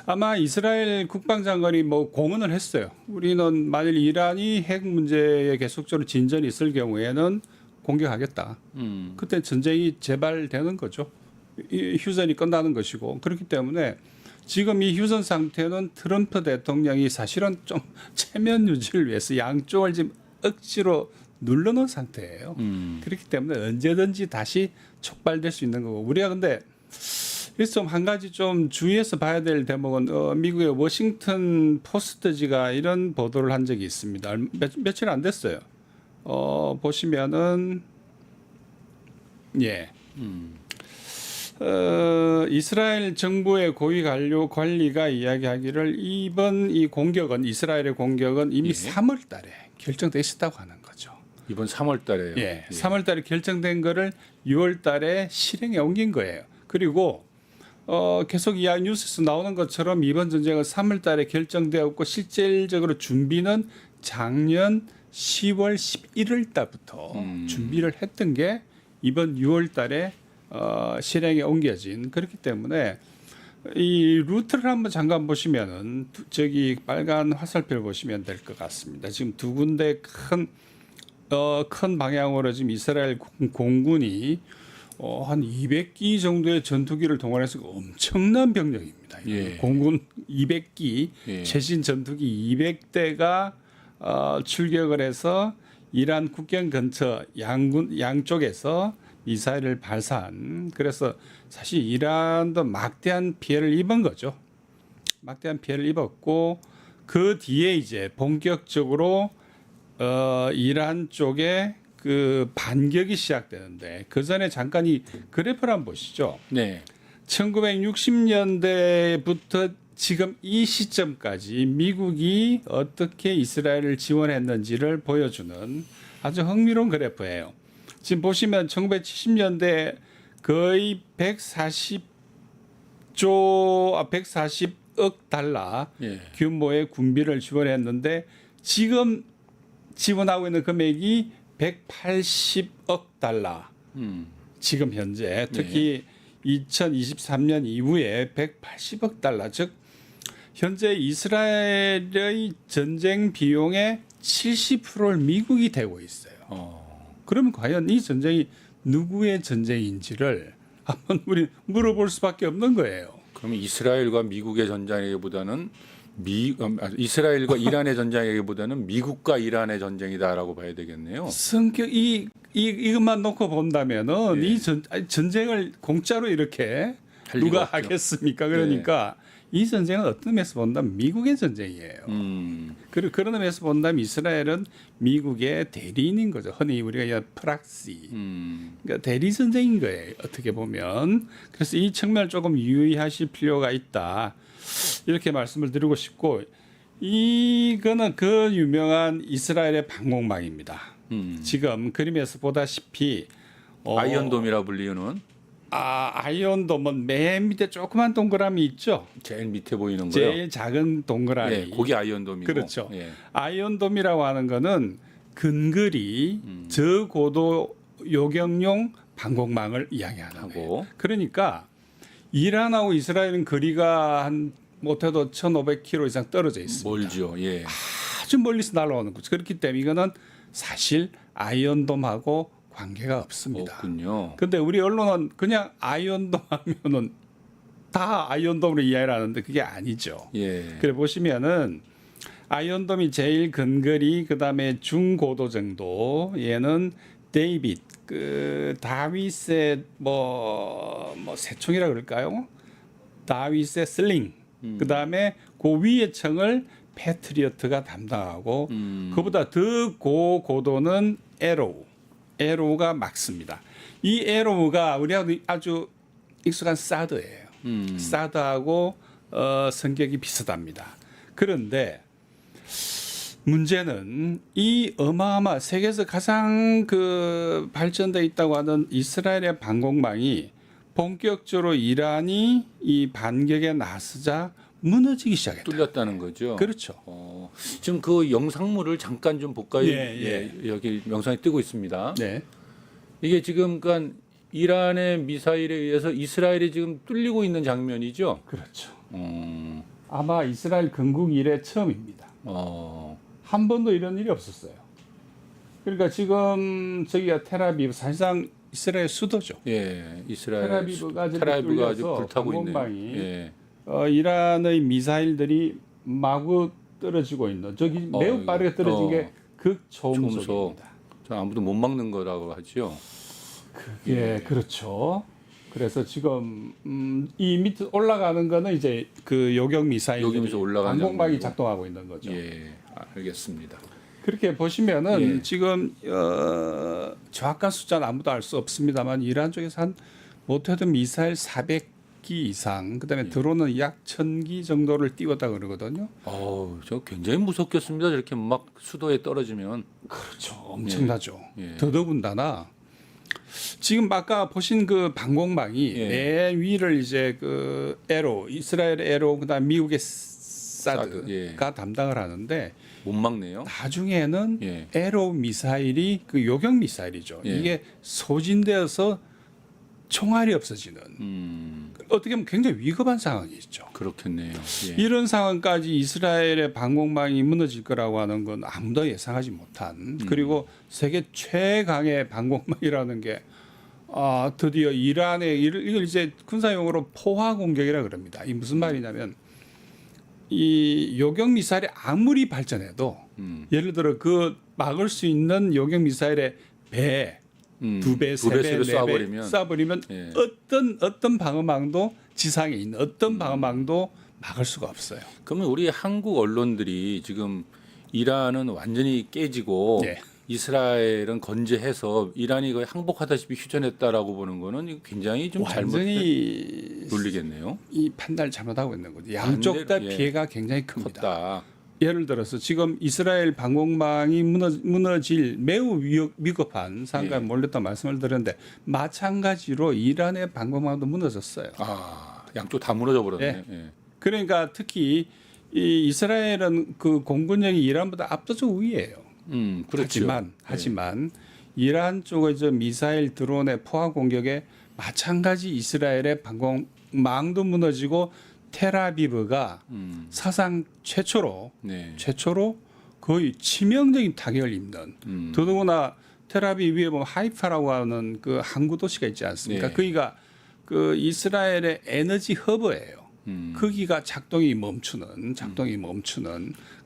아마 이스라엘 국방장관이 뭐 공언을 했어요. 우리는 만일 이란이 핵 문제에 계속적으로 진전이 있을 경우에는 공격하겠다. 그때 전쟁이 재발되는 거죠. 이 휴전이 끝나는 것이고, 그렇기 때문에 지금 이 휴전 상태는 트럼프 대통령이 사실은 좀 체면 유지를 위해서 양쪽을 지금 억지로 눌러놓은 상태예요. 그렇기 때문에 언제든지 다시 촉발될 수 있는 거고, 우리가 근데 그래서 좀 한 가지 좀 주의해서 봐야 될 대목은 미국의 워싱턴 포스트지가 이런 보도를 한 적이 있습니다. 며칠 안 됐어요. 보시면은 이스라엘 정부의 고위 관리가 이야기하기를 이번 이 공격은 이스라엘의 공격은 이미 3월 달에 결정돼 있었다고 하는 거죠. 이번 3월 달에요. 예, 3월 달에 결정된 거를 6월 달에 실행에 옮긴 거예요. 그리고 계속 이 뉴스에서 나오는 것처럼 이번 전쟁은 3월 달에 결정되었고 실질적으로 준비는 작년 10월 11월 달부터 준비를 했던 게 이번 6월 달에 실행에 옮겨진, 그렇기 때문에 이 루트를 한번 잠깐 보시면은 저기 빨간 화살표를 보시면 될 것 같습니다. 지금 두 군데 큰 방향으로 지금 이스라엘 공군이 한 200기 정도의 전투기를 동원해서 엄청난 병력입니다. 공군 200기, 최신 전투기 200대가 출격을 해서 이란 국경 근처 양쪽에서 미사일을 발사한, 그래서 사실 이란도 막대한 피해를 입은 거죠. 막대한 피해를 입었고, 그 뒤에 이제 본격적으로 이란 쪽에 그 반격이 시작되는데, 그 전에 잠깐 이 그래프를 한번 보시죠. 네. 1960년대부터 지금 이 시점까지 미국이 어떻게 이스라엘을 지원했는지를 보여주는 아주 흥미로운 그래프예요. 지금 보시면 1970년대 거의 140억 달러 예. 규모의 군비를 지원했는데 지금 지원하고 있는 금액이 180억 달러. 지금 현재 특히 2023년 이후에 180억 달러, 즉 현재 이스라엘의 전쟁 비용의 70%를 미국이 대고 있어요. 그러면 과연 이 전쟁이 누구의 전쟁인지를 한번 우리 물어볼 수밖에 없는 거예요. 그러면 이스라엘과 미국의 전쟁이기보다는 이스라엘과 이란의 전쟁이기보다는 미국과 이란의 전쟁이다라고 봐야 되겠네요. 성격이 이것만 놓고 본다면은 예. 이 전쟁을 공짜로 이렇게 할 누가 리가 없죠. 하겠습니까? 그러니까 이 전쟁은 어떤 면에서 본다면 미국의 전쟁이에요. 그런 의미에서 본다면 이스라엘은 미국의 대리인인 거죠. 흔히 우리가 이런 프락시, 그러니까 대리 전쟁인 거예요. 어떻게 보면. 그래서 이 측면을 조금 유의하실 필요가 있다. 이렇게 말씀을 드리고 싶고, 이거는 그 유명한 이스라엘의 방공망입니다. 지금 그림에서 보다시피 아이언돔이라 불리는 아이언돔은 맨 밑에 조그만 동그라미 있죠. 제일 밑에 보이는 거요. 제일 작은 동그라미. 예, 그게 아이언돔이고. 그렇죠. 예. 아이언돔이라고 하는 거는 근거리 저고도 요격용 방공망을 이야기하는 거예요. 하고 그러니까 이란하고 이스라엘은 거리가 한 못해도 1,500km 이상 떨어져 있습니다. 멀죠. 예. 아주 멀리서 날아오는 거죠. 그렇기 때문에 이거는 사실 아이언돔하고 관계가 없습니다. 없군요. 근데 우리 언론은 그냥 아이언돔 하면은 다 아이언돔으로 이해를 하는데 그게 아니죠. 예. 그래 보시면은 아이언돔이 제일 근거리, 그다음에 중고도 정도. 얘는 데이빗, 그 다윗의 뭐 새총이라 그럴까요? 다윗의 슬링. 그다음에 그 위의 청을 패트리어트가 담당하고 그보다 더 고고도는 에로우가 막습니다. 이 에로우가 우리하고 아주 익숙한 사드예요. 사드하고 성격이 비슷합니다. 그런데 문제는 이 세계에서 가장 그 발전돼 있다고 하는 이스라엘의 방공망이 본격적으로 이란이 이 반격에 나서자 무너지기 시작했다. 뚫렸다는 거죠. 그렇죠. 지금 그 영상물을 잠깐 좀 볼까요? 예. 여기 영상이 뜨고 있습니다. 네. 이게 지금 그러니까 이란의 미사일에 의해서 이스라엘이 지금 뚫리고 있는 장면이죠. 그렇죠. 어, 아마 이스라엘 건국 이래 처음입니다. 한 번도 이런 일이 없었어요. 그러니까 지금 저기가 텔아비브 사실상 이스라엘 수도죠. 예, 이스라엘 텔아비브가 지금 텔아비브가 아주 뚫려서 불타고 있네요. 방공망이 예. 이란의 미사일들이 마구 떨어지고 있는 저기 매우 빠르게 떨어진 게 극초음속입니다. 저 아무도 못 막는 거라고 하죠. 예, 그렇죠. 그래서 지금 이 밑에 올라가는 거는 이제 그 요격 미사일 여기면서 올라가는 방공망이 장면이고. 작동하고 있는 거죠. 예, 알겠습니다. 그렇게 보시면은 예. 지금 정확한 숫자는 아무도 알 수 없습니다만 이란 쪽에서 한 못해도 미사일 400기 이상, 그다음에 드론은 약 1,000기 정도를 띄웠다 그러거든요. 저 굉장히 무섭겠습니다. 저렇게 막 수도에 떨어지면. 그렇죠, 엄청나죠. 예. 더더군다나 지금 아까 보신 그 방공망이 예. 맨 위를 이제 그 이스라엘 에로, 그다음 미국의 사드가 예. 담당을 하는데 못 막네요. 나중에는 예. 에로 미사일이 그 요격 미사일이죠. 예. 이게 소진되어서 총알이 없어지는 어떻게 보면 굉장히 위급한 상황이죠. 그렇겠네요. 예. 이런 상황까지 이스라엘의 방공망이 무너질 거라고 하는 건 아무도 예상하지 못한, 그리고 세계 최강의 방공망이라는 게 드디어 이란의 이걸 이제 군사용어로 포화 공격이라 그럽니다. 이 무슨 말이냐면 이 요격 미사일이 아무리 발전해도 예를 들어 그 막을 수 있는 요격 미사일의 배, 2배, 3배, 4배 쏴버리면 예. 어떤 방어망도 지상에 있는 어떤 방어망도 막을 수가 없어요. 그러면 우리 한국 언론들이 지금 이란은 완전히 깨지고 예. 이스라엘은 건재해서 이란이 거의 항복하다시피 휴전했다라고 보는 거는 이거 굉장히 좀 잘못 완전히 논리겠네요. 이 판단을 잘못하고 있는 거죠. 양쪽 다 예. 피해가 굉장히 큽니다. 컸다. 예를 들어서 지금 이스라엘 방공망이 무너질 매우 위급한 상황에 예. 몰렸다 말씀을 드렸는데 마찬가지로 이란의 방공망도 무너졌어요. 아, 양쪽 다 무너져 버렸네. 예. 예. 그러니까 특히 이 이스라엘은 그 공군력이 이란보다 압도적 우위예요. 그렇죠. 하지만 이란 쪽의 저 미사일 드론의 포화 공격에 마찬가지 이스라엘의 방공망도 무너지고 텔아비브가 사상 최초로 네. 거의 치명적인 타격을 입는 더더구나 텔아비브 위에 보면 하이파라고 하는 그 항구 도시가 있지 않습니까? 네. 거기가 그 이스라엘의 에너지 허브예요. 거기가 작동이 멈추는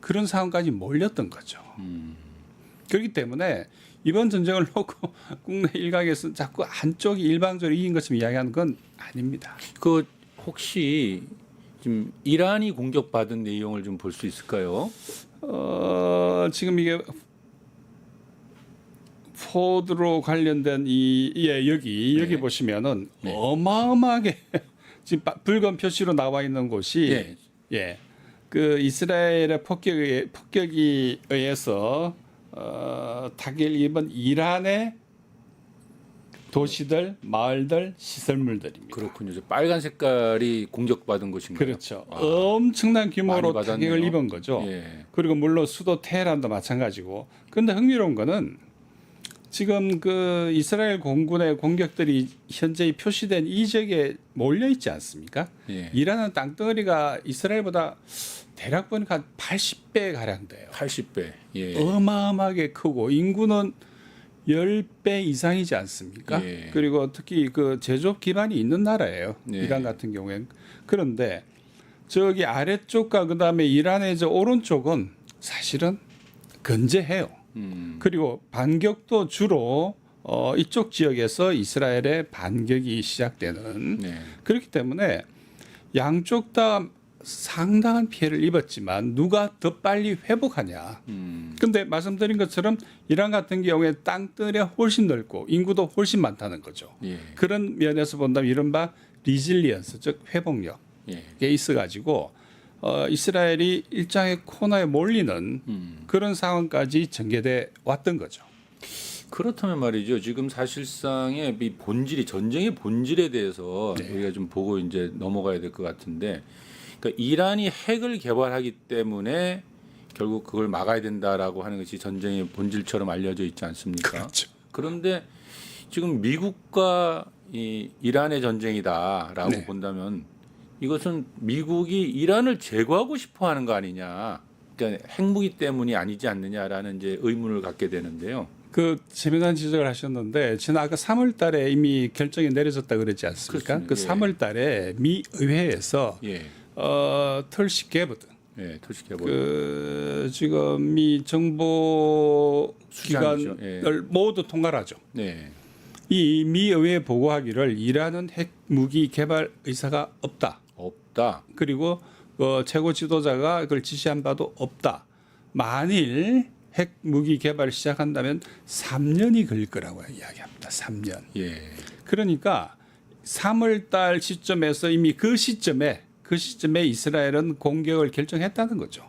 그런 상황까지 몰렸던 거죠. 그렇기 때문에 이번 전쟁을 놓고 국내 일각에서 자꾸 한쪽이 일방적으로 이긴 것처럼 이야기하는 건 아닙니다. 그 혹시 지금 이란이 공격받은 내용을 좀 볼 수 있을까요? 지금 이게 포드로 관련된 여기 보시면은 네. 어마어마하게 지금 붉은 표시로 나와 있는 곳이 예. 그 이스라엘의 폭격에 의해서 타격을 입은 이란의 도시들, 마을들, 시설물들입니다. 그렇군요. 저 빨간 색깔이 공격받은 곳인가요? 그렇죠. 아, 엄청난 규모로 많이 타격을 받았네요. 입은 거죠. 예. 그리고 물론 수도 테헤란도 마찬가지고. 그런데 흥미로운 거는 지금 그 이스라엘 공군의 공격들이 현재 표시된 이 지역에 몰려 있지 않습니까? 예. 이란은 땅덩어리가 이스라엘보다 대략 보니까 한 80배 가량 돼요. 80배. 예. 어마어마하게 크고 인구는 10배 이상이지 않습니까? 예. 그리고 특히 그 제조업 기반이 있는 나라예요. 예. 이란 같은 경우엔. 그런데 저기 아래쪽과 그다음에 이란의 저 오른쪽은 사실은 건재해요. 그리고 반격도 주로 이쪽 지역에서 이스라엘의 반격이 시작되는 네. 그렇기 때문에 양쪽 다 상당한 피해를 입었지만 누가 더 빨리 회복하냐. 근데 말씀드린 것처럼 이란 같은 경우에 땅덩어리가 훨씬 넓고 인구도 훨씬 많다는 거죠. 예. 그런 면에서 본다면 이른바 리질리언스, 즉 회복력에 예. 있어가지고 이스라엘이 일장의 코너에 몰리는 그런 상황까지 전개돼 왔던 거죠. 그렇다면 말이죠. 지금 사실상의 이 본질이 전쟁의 본질에 대해서 네. 우리가 좀 보고 이제 넘어가야 될 것 같은데, 그러니까 이란이 핵을 개발하기 때문에 결국 그걸 막아야 된다라고 하는 것이 전쟁의 본질처럼 알려져 있지 않습니까? 그렇죠. 그런데 지금 미국과 이 이란의 전쟁이다라고 네. 본다면 이것은 미국이 이란을 제거하고 싶어하는 거 아니냐? 그러니까 핵무기 때문이 아니지 않느냐라는 이제 의문을 갖게 되는데요. 그 재미난 지적을 하셨는데 지난 아까 3월달에 이미 결정이 내려졌다 그랬지 않습니까? 그렇습니다. 그 3월달에 미 의회에서 예, 털시 게브드 예, 토시케 그 지금 미 정보 수장이죠. 기관을 모두 통과를 하죠. 네, 이 미 의회에 보고하기를 이란은 핵 무기 개발 의사가 없다. 없다. 그리고 최고 지도자가 그걸 지시한 바도 없다. 만일 핵 무기 개발을 시작한다면 3년이 걸릴 거라고 이야기합니다. 3년. 예, 그러니까 3월 달 시점에서 이미 그 시점에 이스라엘은 공격을 결정했다는 거죠.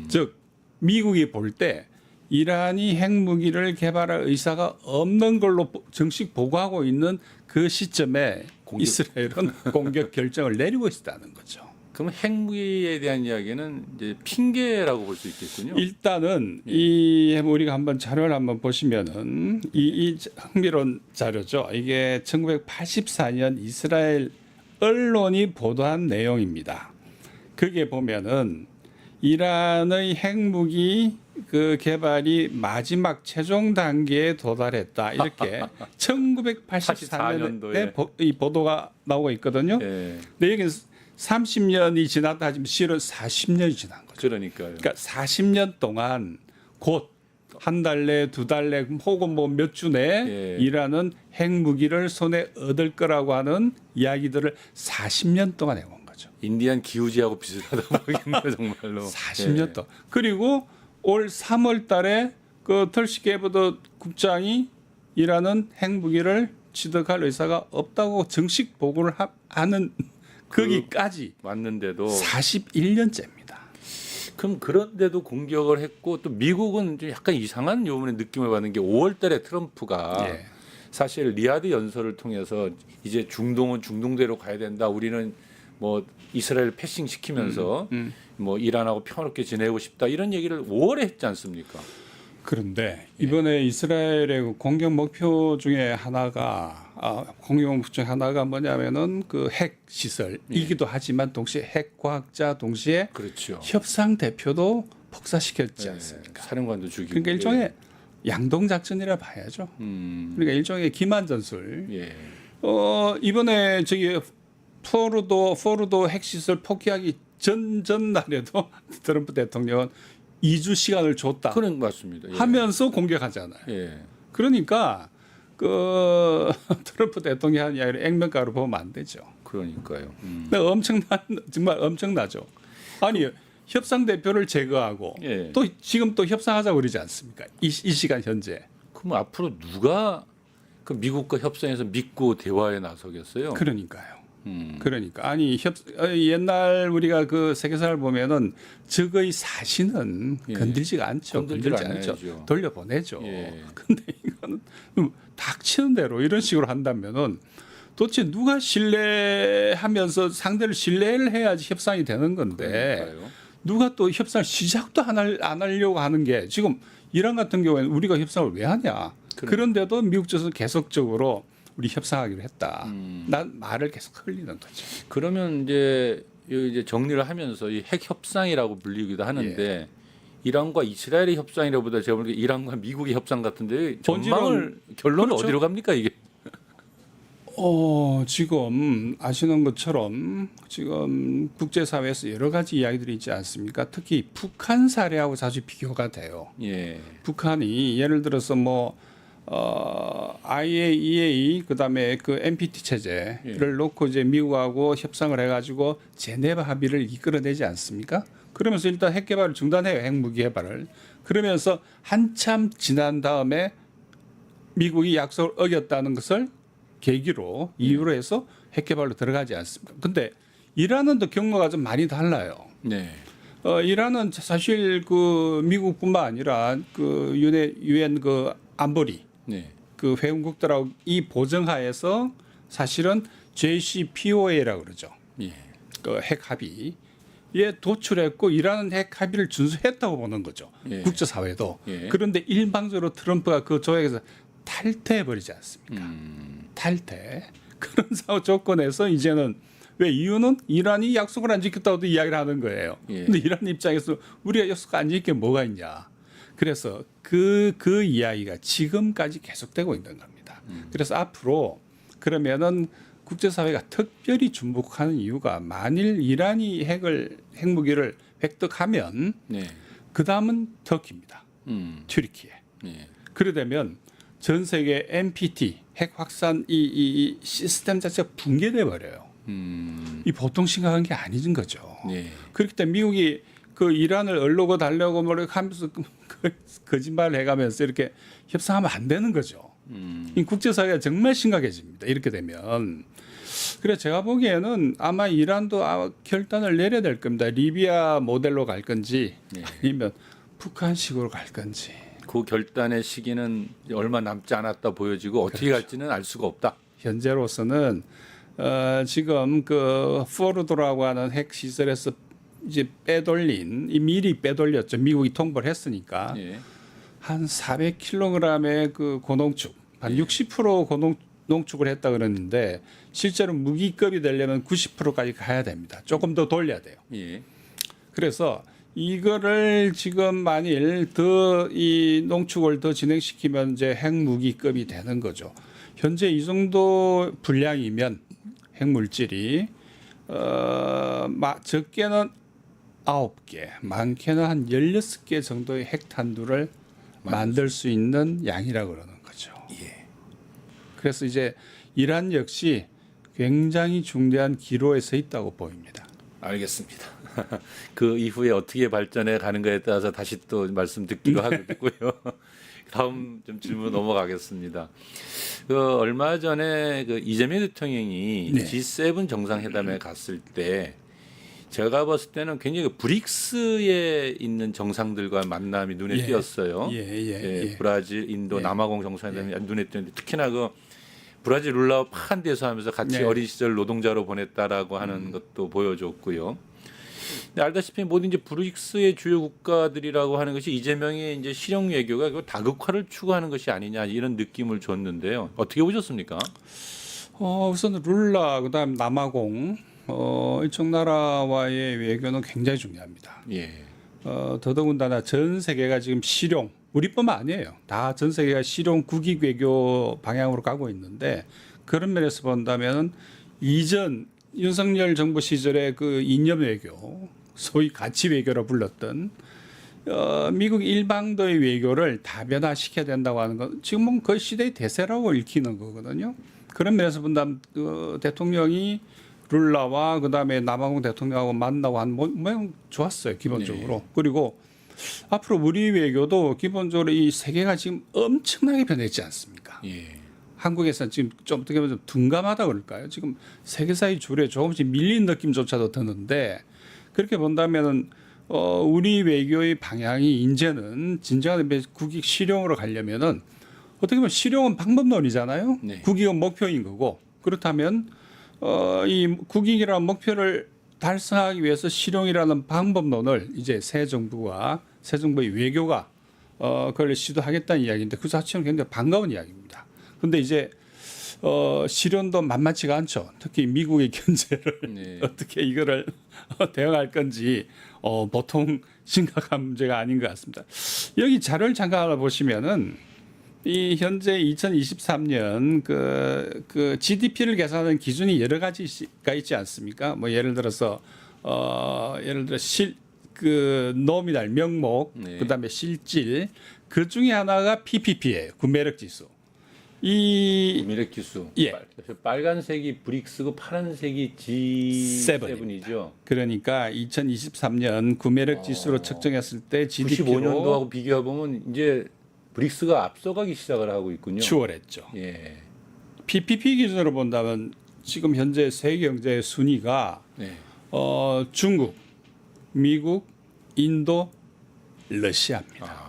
즉 미국이 볼 때 이란이 핵무기를 개발할 의사가 없는 걸로 정식 보고하고 있는 그 시점에 이스라엘은 공격 결정을 내리고 있다는 거죠. 그럼 핵무기에 대한 이야기는 이제 핑계라고 볼 수 있겠군요. 일단은 이 우리가 한번 자료를 한번 보시면은 이 흥미로운 자료죠. 이게 1984년 이스라엘 언론이 보도한 내용입니다. 그게 보면은 이란의 핵무기 그 개발이 마지막 최종 단계에 도달했다. 이렇게 1984년에 이 보도가 나오고 있거든요. 예, 근데 여기는 30년이 지났다 하지만 실은 40년이 지난 거죠. 그러니까요. 그러니까 40년 동안 곧 한 달 내, 두 달 내, 혹은 뭐 몇 주 내에 예. 이란은 핵무기를 손에 얻을 거라고 하는 이야기들을 40년 동안 해온 거죠. 인디안 기우지하고 비슷하다 보겠네요, 정말로. 40년 예. 동안. 그리고 올 3월 달에 그 털시 게브드 국장이 이란은 핵무기를 취득할 의사가 없다고 정식 보고를 하는 거기까지 왔는데도 41년째입니다. 그럼 그런데도 공격을 했고 또 미국은 좀 약간 이상한 요번에 느낌을 받는 게 5월달에 트럼프가 예. 사실 리야드 연설을 통해서 이제 중동은 중동대로 가야 된다. 우리는 뭐 이스라엘 패싱 시키면서 뭐 이란하고 평화롭게 지내고 싶다 이런 얘기를 5월에 했지 않습니까? 그런데 이번에 이스라엘의 그 공격 목표 중에 하나가 공격 목표 중에 하나가 뭐냐면은 그 핵 시설이기도 하지만 동시에 핵 과학자 동시에 그렇죠. 협상 대표도 폭사시켰지 네, 않습니까? 사령관도 죽이고. 그러니까 일종의 양동 작전이라 봐야죠. 그러니까 일종의 기만 전술. 예. 이번에 저기 포르도 핵시설 포기하기 전날에도 트럼프 대통령은 2주 시간을 줬다 그런 맞습니다. 예. 하면서 공격하잖아요. 예. 그러니까 그 트럼프 대통령이 한 이야기를 액면가로 보면 안 되죠. 그러니까요. 근데 정말 엄청나죠. 아니 협상 대표를 제거하고 예. 또 지금 또 협상하자고 그러지 않습니까? 이 시간 현재. 그럼 앞으로 누가 그 미국과 협상에서 믿고 대화에 나서겠어요? 그러니까요. 그러니까 아니 옛날 우리가 그 세계사를 보면은 적의 사신은 예. 건들지가 않죠. 건들지 건들지 않죠. 않아야죠. 돌려보내죠. 예. 근데 이거는 닥치는 대로 이런 식으로 한다면은 도대체 누가 신뢰하면서 상대를 신뢰를 해야지 협상이 되는 건데 그러니까요. 누가 또 협상 시작도 안 하려고 하는 게 지금 이란 같은 경우에는 우리가 협상을 왜 하냐. 그런데도 미국 쪽에서 계속적으로 우리 협상하기로 했다. 난 말을 계속 흘리는 거죠. 그러면 이제 정리를 하면서 이 핵 협상이라고 불리기도 하는데 이란과 이스라엘의 협상이라보다 제가 보기에 이란과 미국의 협상 같은데 전망을 결론은 그렇죠. 어디로 갑니까 이게? 지금 아시는 것처럼 지금 국제사회에서 여러 가지 이야기들이 있지 않습니까? 특히 북한 사례하고 자주 비교가 돼요. 예. 북한이 예를 들어서 뭐 IAEA 그다음에 그 NPT 체제를 놓고 이제 미국하고 협상을 해가지고 제네바 합의를 이끌어내지 않습니까? 그러면서 일단 핵 개발을 중단해요. 핵무기 개발을. 그러면서 한참 지난 다음에 미국이 약속을 어겼다는 것을 계기로 이유로 해서 핵 개발로 들어가지 않습니까? 근데 이란은 또 경로가 좀 많이 달라요. 네. 이란은 사실 그 미국뿐만 아니라 그 유엔 그 안보리 네. 그 회원국들하고 이 보정하에서 사실은 JCPOA라고 그러죠. 예. 그 핵 합의에 도출했고 이란은 핵 합의를 준수했다고 보는 거죠. 예. 국제사회도. 예. 그런데 일방적으로 트럼프가 그 조약에서 탈퇴해 버리지 않습니까? 탈퇴. 그런 조건에서 이제는 왜 이유는 이란이 약속을 안 지켰다고도 이야기를 하는 거예요. 예. 근데 이란 입장에서 우리가 약속 안 지킨 게 뭐가 있냐. 그래서 그 이야기가 지금까지 계속되고 있는 겁니다. 그래서 앞으로 그러면은 국제사회가 특별히 주목하는 이유가 만일 이란이 핵무기를 획득하면 네. 그 다음은 터키입니다. 튀르키예. 네. 그러려면 전 세계 NPT 핵 확산 이 시스템 자체가 붕괴돼 버려요. 이 보통 심각한 게 아닌 거죠. 네. 그렇기 때문에 미국이 그 이란을 얼르고 달려고 뭐 이렇게 하면서 거짓말을 해가면서 이렇게 협상하면 안 되는 거죠. 이 국제사회가 정말 심각해집니다. 이렇게 되면. 그래서 제가 보기에는 아마 이란도 결단을 내려야 될 겁니다. 리비아 모델로 갈 건지 네. 아니면 북한식으로 갈 건지. 그 결단의 시기는 얼마 남지 않았다 보여지고 어떻게 그렇죠. 갈지는 알 수가 없다. 현재로서는 지금 그 포르도라고 하는 핵 시설에서 이제 미리 빼돌렸죠. 미국이 통보를 했으니까 예. 한 400kg의 그 고농축, 한 60% 고농축을 했다 그러는데 실제로 무기급이 되려면 90%까지 가야 됩니다. 조금 더 돌려야 돼요. 예. 그래서 이거를 지금 만일 더 이 농축을 더 진행시키면 이제 핵무기급이 되는 거죠. 현재 이 정도 분량이면 핵물질이 적게는 9개, 많게는 한 16개 정도의 핵탄두를 만들 수 있는 양이라고 그러는 거죠. 예. 그래서 이제 이란 역시 굉장히 중대한 기로에 서 있다고 보입니다. 알겠습니다. 그 이후에 어떻게 발전해 가는가에 따라서 다시 또 말씀 듣기로 하고요. 다음 좀 질문 넘어가겠습니다. 그 얼마 전에 그 이재명 대통령이 네. G7 정상회담에 갔을 때 제가 봤을 때는 굉장히 브릭스에 있는 정상들과 만남이 눈에 예. 띄었어요. 예. 브라질, 인도, 예. 남아공 정상회담이 눈에 띄었는데 특히나 그 브라질 룰라와 파한데서 하면서 같이 네. 어린 시절 노동자로 보냈다라고 하는 것도 보여줬고요. 근데 알다시피 모든 이제 브릭스의 주요 국가들이라고 하는 것이 이재명의 이제 실용 외교가 그 다극화를 추구하는 것이 아니냐 이런 느낌을 줬는데요. 어떻게 보셨습니까? 우선 룰라 그다음 남아공 이쪽 나라와의 외교는 굉장히 중요합니다. 예. 더더군다나 전 세계가 지금 실용 우리뿐만 아니에요. 다 전 세계가 실용 국익 외교 방향으로 가고 있는데 그런 면에서 본다면 이전 윤석열 정부 시절의 그 이념 외교, 소위 가치 외교로 불렀던 미국 일방도의 외교를 다변화시켜야 된다고 하는 건 지금은 거의 시대의 대세라고 읽히는 거거든요. 그런 면에서 본다면 대통령이 룰라와 그다음에 남아공 대통령하고 만나고 한 모양 좋았어요 기본적으로. 네. 그리고 앞으로 우리 외교도 기본적으로 이 세계가 지금 엄청나게 변했지 않습니까? 예. 한국에서는 지금 좀 어떻게 보면 좀 둔감하다 그럴까요? 지금 세계사의 줄에 조금씩 밀린 느낌조차도 드는데 그렇게 본다면은 우리 외교의 방향이 이제는 진정한 국익 실용으로 가려면은 어떻게 보면 실용은 방법론이잖아요. 네. 국익은 목표인 거고 그렇다면 이 국익이라는 목표를 달성하기 위해서 실용이라는 방법론을 이제 새 정부의 외교가 그걸 시도하겠다는 이야기인데 그 자체는 굉장히 반가운 이야기입니다. 그런데 이제 실현도 만만치가 않죠. 특히 미국의 견제를 네. 어떻게 이거를 대응할 건지 보통 심각한 문제가 아닌 것 같습니다. 여기 자료를 잠깐 하나 보시면은 이 현재 2023년 그 GDP를 계산하는 기준이 여러 가지가 있지 않습니까? 뭐 예를 들어서 그 노미날 명목, 네. 그다음에 실질 그 중에 하나가 PPP예요. 구매력 지수. 이 구매력 지수. 예. 빨간색이 브릭스고 파란색이 G7이죠. 그러니까 2023년 구매력 지수로 측정했을 때 GDP로 95년도하고 비교해 보면 이제 브릭스가 앞서가기 시작을 하고 있군요. 추월했죠. 예. PPP 기준으로 본다면 지금 현재 세계 경제의 순위가 네. 중국, 미국, 인도, 러시아입니다.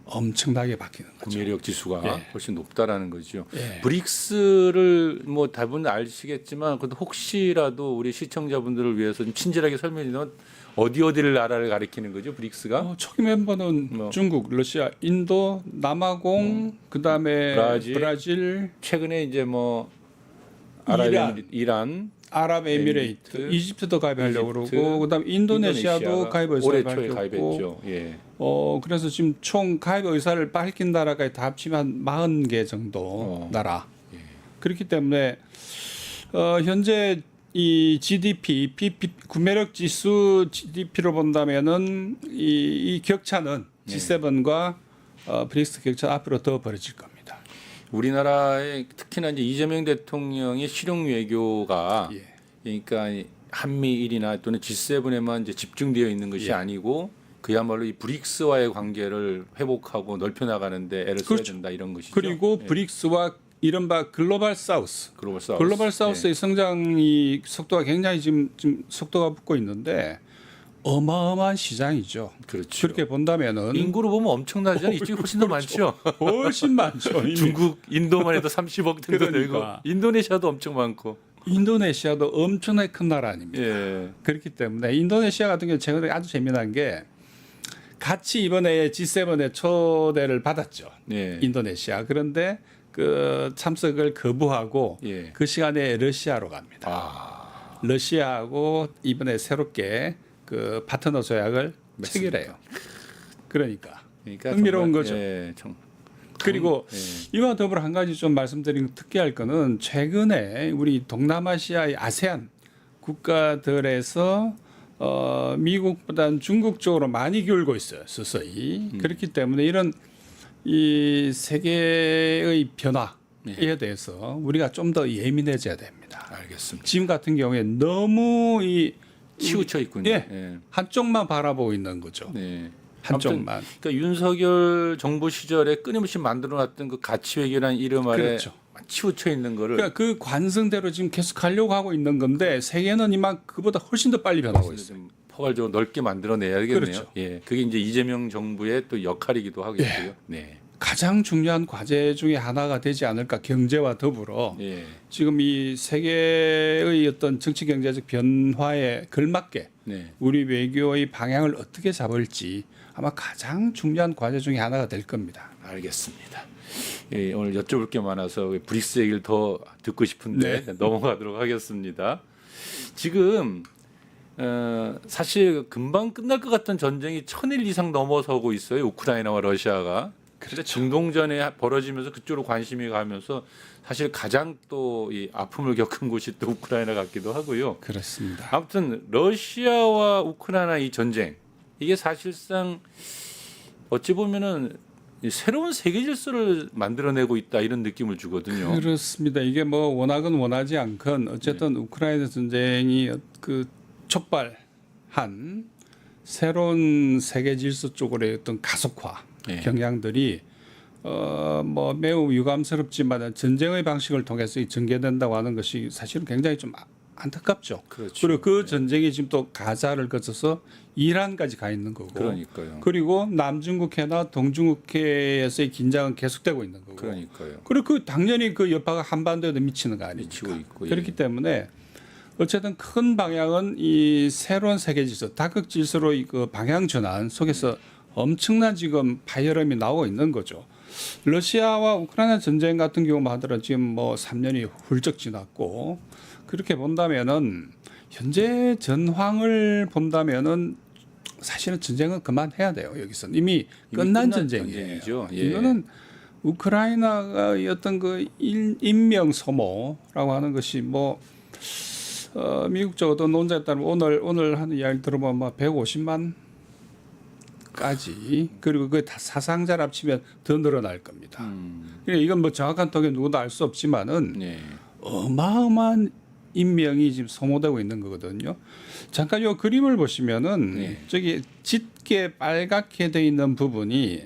엄청나게 바뀌는 거죠. 구매력 지수가 예. 훨씬 높다라는 거죠. 예. 브릭스를 뭐 대부분 아시겠지만 그래도 혹시라도 우리 시청자분들을 위해서 좀 친절하게 설명해 주면 어디를 나라를 가리키는 거죠? 브릭스가? 초기 멤버는 뭐. 중국, 러시아, 인도, 남아공, 그다음에 브라질, 최근에 이제 뭐 이란, 아랍에미레이트, 에미레이트, 이집트도 가입하려고 이집트, 그러고 그다음 인도네시아도 인도네시아가 가입 의사를 올해 초에 밝혔고 가입했죠. 예. 그래서 지금 총 가입 의사를 밝힌 나라까지 다 합치면 40개 정도 나라. 예. 그렇기 때문에 현재 이 GDP, 구매력 지수 GDP로 본다면은 이 격차는 G7과 브릭스 격차 앞으로 더 벌어질 겁니다. 우리나라의 특히나 이제 이재명 대통령의 실용 외교가 예. 그러니까 한미일이나 또는 G7에만 이제 집중되어 있는 것이 예. 아니고 그야말로 이 브릭스와의 관계를 회복하고 넓혀 나가는데 애를 써야 그렇죠. 된다 이런 것이죠. 그리고 예. 브릭스와 이른바 글로벌 사우스. 글로벌 사우스. 의 성장이 속도가 굉장히 지금 속도가 붙고 있는데 어마어마한 시장이죠. 그렇죠. 그렇게 본다면은 인구로 보면 엄청나잖아요. 이쪽이 훨씬 더 많죠. 훨씬 많죠. 이미. 중국, 인도만 해도 30억 정도 그러니까. 되고 인도네시아도 엄청 많고. 인도네시아도 엄청나게 큰 나라 아닙니까? 예. 그렇기 때문에 인도네시아 같은 경우 최근에 아주 재미난 게 같이 이번에 G7에 초대를 받았죠. 예. 인도네시아. 그런데 그 참석을 거부하고 예. 그 시간에 러시아로 갑니다. 아. 러시아하고 이번에 새롭게 그 파트너 조약을 체결해요. 그러니까 흥미로운 정말, 거죠. 예, 그리고 예. 이와 더불어 한 가지 좀 말씀드리는 특이할 거는 최근에 우리 동남아시아의 아세안 국가들에서 미국보다는 중국 쪽으로 많이 기울고 있어요. 서서히. 그렇기 때문에 이런 이 세계의 변화에 대해서 우리가 좀 더 예민해져야 됩니다. 알겠습니다. 지금 같은 경우에 너무 이 치우쳐 있군요. 예. 예. 한쪽만 바라보고 있는 거죠. 네. 한쪽만. 그러니까 윤석열 정부 시절에 끊임없이 만들어놨던 그 가치 외교라는 이름 아래 그렇죠. 치우쳐 있는 거를 그러니까 그 관성대로 지금 계속 가려고 하고 있는 건데 세계는 이만 그보다 훨씬 더 빨리 변하고 있어요. 좀 포괄적으로 넓게 만들어내야겠네요. 그렇죠. 예, 그게 이제 이재명 정부의 또 역할이기도 하겠고요. 네. 가장 중요한 과제 중에 하나가 되지 않을까 경제와 더불어 예. 지금 이 세계의 어떤 정치 경제적 변화에 걸맞게 네. 우리 외교의 방향을 어떻게 잡을지 아마 가장 중요한 과제 중에 하나가 될 겁니다. 알겠습니다. 예, 오늘 여쭤볼 게 많아서 브릭스 얘기를 더 듣고 싶은데 넘어가도록 하겠습니다. 지금 사실 금방 끝날 것 같은 전쟁이 1000일 이상 넘어서고 있어요. 우크라이나와 러시아가. 그런데 중동전에 벌어지면서 그쪽으로 관심이 가면서 사실 가장 또 이 아픔을 겪은 곳이 또 우크라이나 같기도 하고요. 그렇습니다. 아무튼 러시아와 우크라이나 이 전쟁 이게 사실상 어찌 보면은 이 새로운 세계 질서를 만들어내고 있다 이런 느낌을 주거든요. 그렇습니다. 이게 뭐 원하건 원하지 않건 어쨌든 우크라이나 전쟁이 그 촉발한 새로운 세계 질서 쪽으로의 어떤 가속화 네. 경향들이 뭐 매우 유감스럽지만 전쟁의 방식을 통해서 전개된다고 하는 것이 사실은 굉장히 좀 안타깝죠. 그렇죠. 그리고 그 전쟁이 지금 또 가자를 거쳐서 이란까지 가 있는 거고. 그러니까요. 그리고 남중국해나 동중국해에서의 긴장은 계속되고 있는 거고. 그러니까요. 그리고 그 당연히 그 여파가 한반도에도 미치는 거 아닙니까? 미치고 있고, 예. 그렇기 때문에 어쨌든 큰 방향은 이 새로운 세계 질서, 다극 질서로 그 방향 전환 속에서 엄청난 지금 파열음이 나오고 있는 거죠. 러시아와 우크라이나 전쟁 같은 경우만 하더라도 지금 뭐 3년이 훌쩍 지났고 그렇게 본다면은 현재 전황을 본다면은 사실은 전쟁은 그만해야 돼요. 여기서 이미 끝난 전쟁이에요. 전쟁이죠. 예. 이거는 우크라이나의 어떤 그 인명 소모라고 하는 것이 뭐 미국 쪽 어떤 논자에 따르면 오늘 하는 이야기 들어보면 뭐 150만 까지 그리고 그 다 사상자를 합치면 더 늘어날 겁니다. 그러니까 이건 뭐 정확한 통계 누구도 알 수 없지만은 네. 어마어마한 인명이 지금 소모되고 있는 거거든요. 잠깐 요 그림을 보시면은 네. 저기 짙게 빨갛게 돼 있는 부분이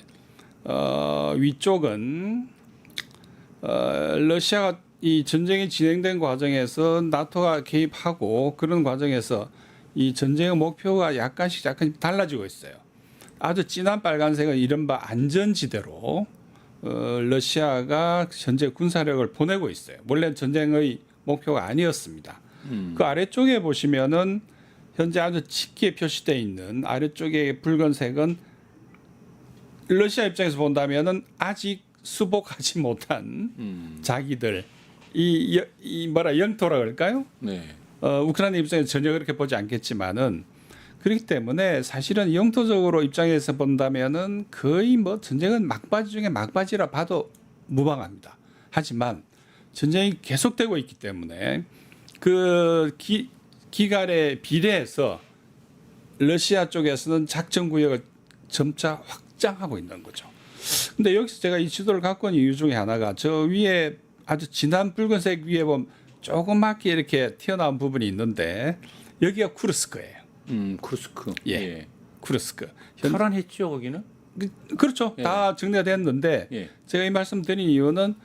위쪽은 러시아가 이 전쟁이 진행된 과정에서 나토가 개입하고 그런 과정에서 이 전쟁의 목표가 약간씩 달라지고 있어요. 아주 진한 빨간색은 이른바 안전지대로 러시아가 현재 군사력을 보내고 있어요. 원래 전쟁의 목표가 아니었습니다. 그 아래쪽에 보시면은 현재 아주 짙게 표시되어 있는 아래쪽에 붉은색은 러시아 입장에서 본다면은 아직 수복하지 못한 자기들 이 뭐라 영토라 그럴까요? 네. 우크라이나 입장에서 전혀 그렇게 보지 않겠지만은 그렇기 때문에 사실은 영토적으로 입장에서 본다면은 거의 뭐 전쟁은 막바지 중에 막바지라 봐도 무방합니다. 하지만 전쟁이 계속되고 있기 때문에 그 기간에 비례해서 러시아 쪽에서는 작전 구역을 점차 확장하고 있는 거죠. 근데 여기서 제가 이 지도를 갖고 온 이유 중에 하나가 저 위에 아주 진한 붉은색 위에 보면 조그맣게 이렇게 튀어나온 부분이 있는데 여기가 쿠르스크예요. 쿠르스크. 예. 쿠르스크. 탈환했죠 거기는? 그렇죠. 예. 다 정리가 됐는데 예. 제가 이 말씀 드린 이유는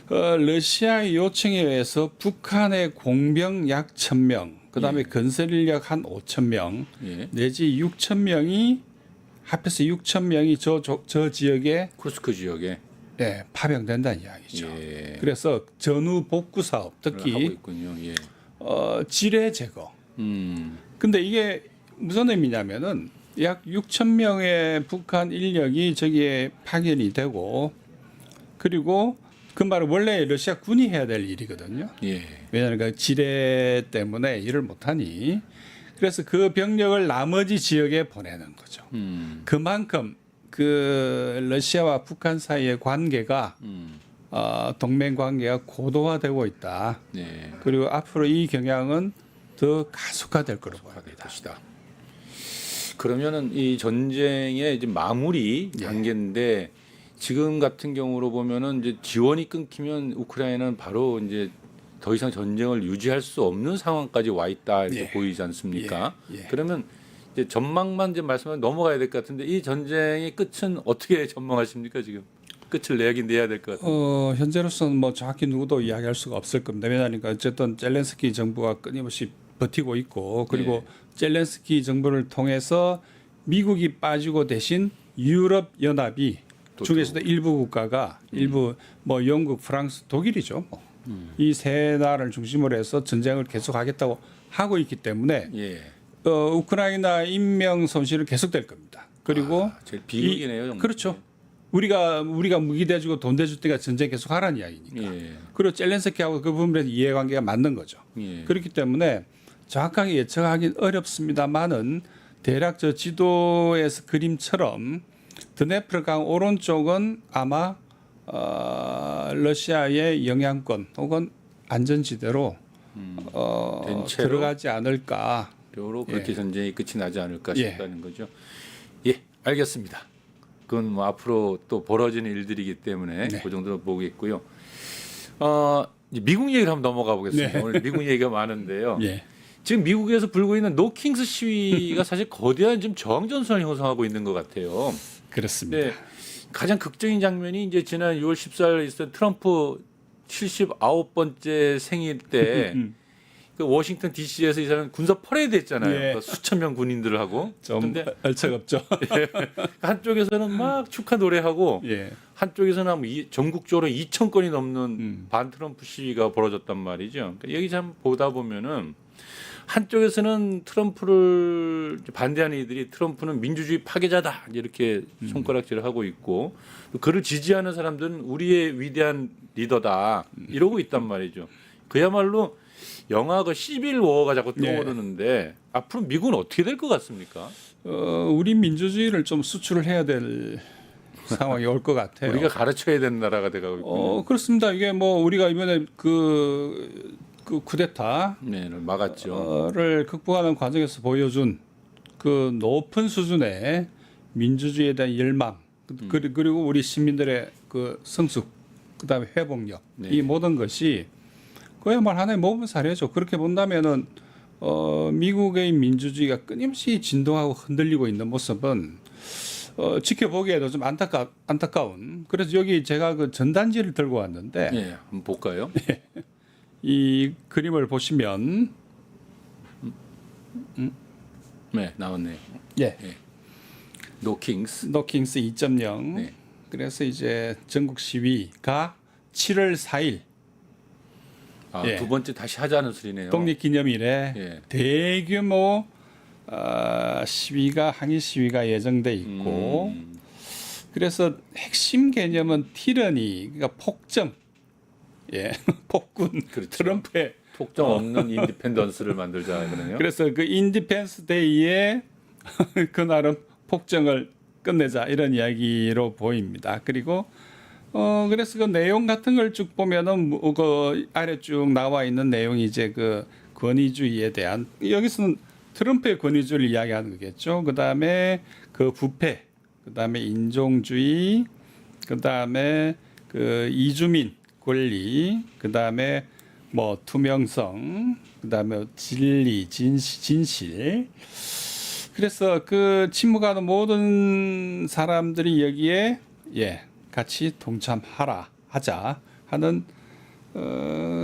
러시아의 요청에 의해서 북한의 공병 약 1,000명, 그다음에 건설 인력 한 5,000명, 예. 내지 6,000명이 합해서 6,000명이 저 지역에 쿠르스크 지역에 파병된다는 이야기죠. 예. 그래서 전후 복구 사업, 하고 특히 있군요. 예. 지뢰 제거. 음. 근데 이게 무슨 의미냐면은 약 6,000명의 북한 인력이 저기에 파견이 되고 그리고 그 말은 원래 러시아 군이 해야 될 일이거든요. 예. 왜냐하면 그 지뢰 때문에 일을 못하니 그래서 그 병력을 나머지 지역에 보내는 거죠. 그만큼 그 러시아와 북한 사이의 관계가 동맹 관계가 고도화되고 있다. 네. 그리고 앞으로 이 경향은 더 가속화될 거라고 봅니다. 것이다. 그러면은 이 전쟁의 이제 마무리 단계인데 지금 같은 경우로 보면은 이제 지원이 끊기면 우크라이나는 바로 이제 더 이상 전쟁을 유지할 수 없는 상황까지 와 있다 이렇게 보이지 않습니까? 그러면 이제 전망만 이제 말씀을 넘어가야 될 것 같은데 이 전쟁의 끝은 어떻게 전망하십니까 지금? 끝을 내야긴 내야 될 것 같아요. 현재로서는 뭐 정확히 누구도 이야기할 수가 없을 겁니다. 왜냐하니까 어쨌든 젤렌스키 정부가 끊임없이 버티고 있고 그리고 젤렌스키 정부를 통해서 미국이 빠지고 대신 유럽 연합이 중에서도 일부 국가가 일부 뭐 영국, 프랑스, 독일이죠. 이 세 나라를 중심으로 해서 전쟁을 계속하겠다고 하고 있기 때문에 예. 우크라이나 인명 손실은 계속될 겁니다. 그리고 제일 비극이네요. 정말. 그렇죠. 우리가 무기 대주고 돈 대줄 때가 전쟁 계속 하라는 이야기니까. 예. 그리고 젤렌스키하고 그 부분에서 이해관계가 맞는 거죠. 예. 그렇기 때문에 정확하게 예측하기는 어렵습니다만은 대략 저 지도에서 그림처럼 드네프르강 오른쪽은 아마 러시아의 영향권 혹은 안전지대로 된 채로 들어가지 않을까. 로 그렇게 전쟁이 끝이 나지 않을까 예. 싶다는 거죠. 예, 알겠습니다. 그건 뭐 앞으로 또 벌어지는 일들이기 때문에 네. 그 정도로 보겠고요. 이제 미국 얘기를 한번 넘어가 보겠습니다. 네. 오늘 미국 얘기가 많은데요. 예. 지금 미국에서 불고 있는 노킹스 시위가 사실 거대한 지금 저항 전선을 형성하고 있는 것 같아요. 그렇습니다. 네, 가장 극적인 장면이 이제 지난 6월 14일 있었던 트럼프 79번째 생일 때 그 워싱턴 D.C.에서 이 사람 군사 퍼레이드 했잖아요. 예. 그 수천 명 군인들 하고. 좀 근데 얼척없죠. 한쪽에서는 막 축하 노래하고 예. 한쪽에서는 뭐 전국적으로 2천 건이 넘는 반 트럼프 시위가 벌어졌단 말이죠. 그러니까 여기 참 보다 보면은 한쪽에서는 트럼프를 반대하는 이들이 트럼프는 민주주의 파괴자다 이렇게 손가락질을 하고 있고 또 그를 지지하는 사람들은 우리의 위대한 리더다 이러고 있단 말이죠. 그야말로 영화 그 시빌 워가 자꾸 떠오르는데 앞으로 미국은 어떻게 될 것 같습니까? 우리 민주주의를 좀 수출을 해야 될 상황이 올 것 같아요. 우리가 가르쳐야 되는 나라가 돼가고 있군요. 그렇습니다. 이게 뭐 우리가 이번에 그 쿠데타 네, 막았죠. 를 극복하는 과정에서 보여준 그 높은 수준의 민주주의에 대한 열망 그리고 우리 시민들의 그 성숙 그다음에 회복력 네. 이 모든 것이 그야말로 하나의 모범 사례죠. 그렇게 본다면은 미국의 민주주의가 끊임없이 진동하고 흔들리고 있는 모습은 지켜보기에도 좀 안타까운. 그래서 여기 제가 그 전단지를 들고 왔는데 네, 한번 볼까요? 이 그림을 보시면 네, 나왔네요. 예. 노킹스. 노킹스 2.0. 네. 그래서 이제 전국 시위가 7월 4일 예. 두 번째 다시 하자는 소리네요. 독립기념일에 예. 대규모 시위가 항의 시위가 예정돼 있고 그래서 핵심 개념은 티러니 그러니까 폭정, 예, 폭군, 그렇죠. 트럼프의 폭정 없는 인디펜던스를 만들자 그러네요. 그래서 그 인디펜스 데이에 그날은 폭정을 끝내자 이런 이야기로 보입니다. 그리고 그래서 그 내용 같은 걸 쭉 보면은 그 아래 쭉 나와 있는 내용이 이제 그 권위주의에 대한 여기서는 트럼프의 권위주의를 이야기하는 거겠죠. 그다음에 그 부패, 그다음에 인종주의, 그다음에 그 이주민 권리, 그다음에 뭐 투명성, 그다음에 진리, 진실. 그래서 그 침묵하는 모든 사람들이 여기에 같이 하자 하는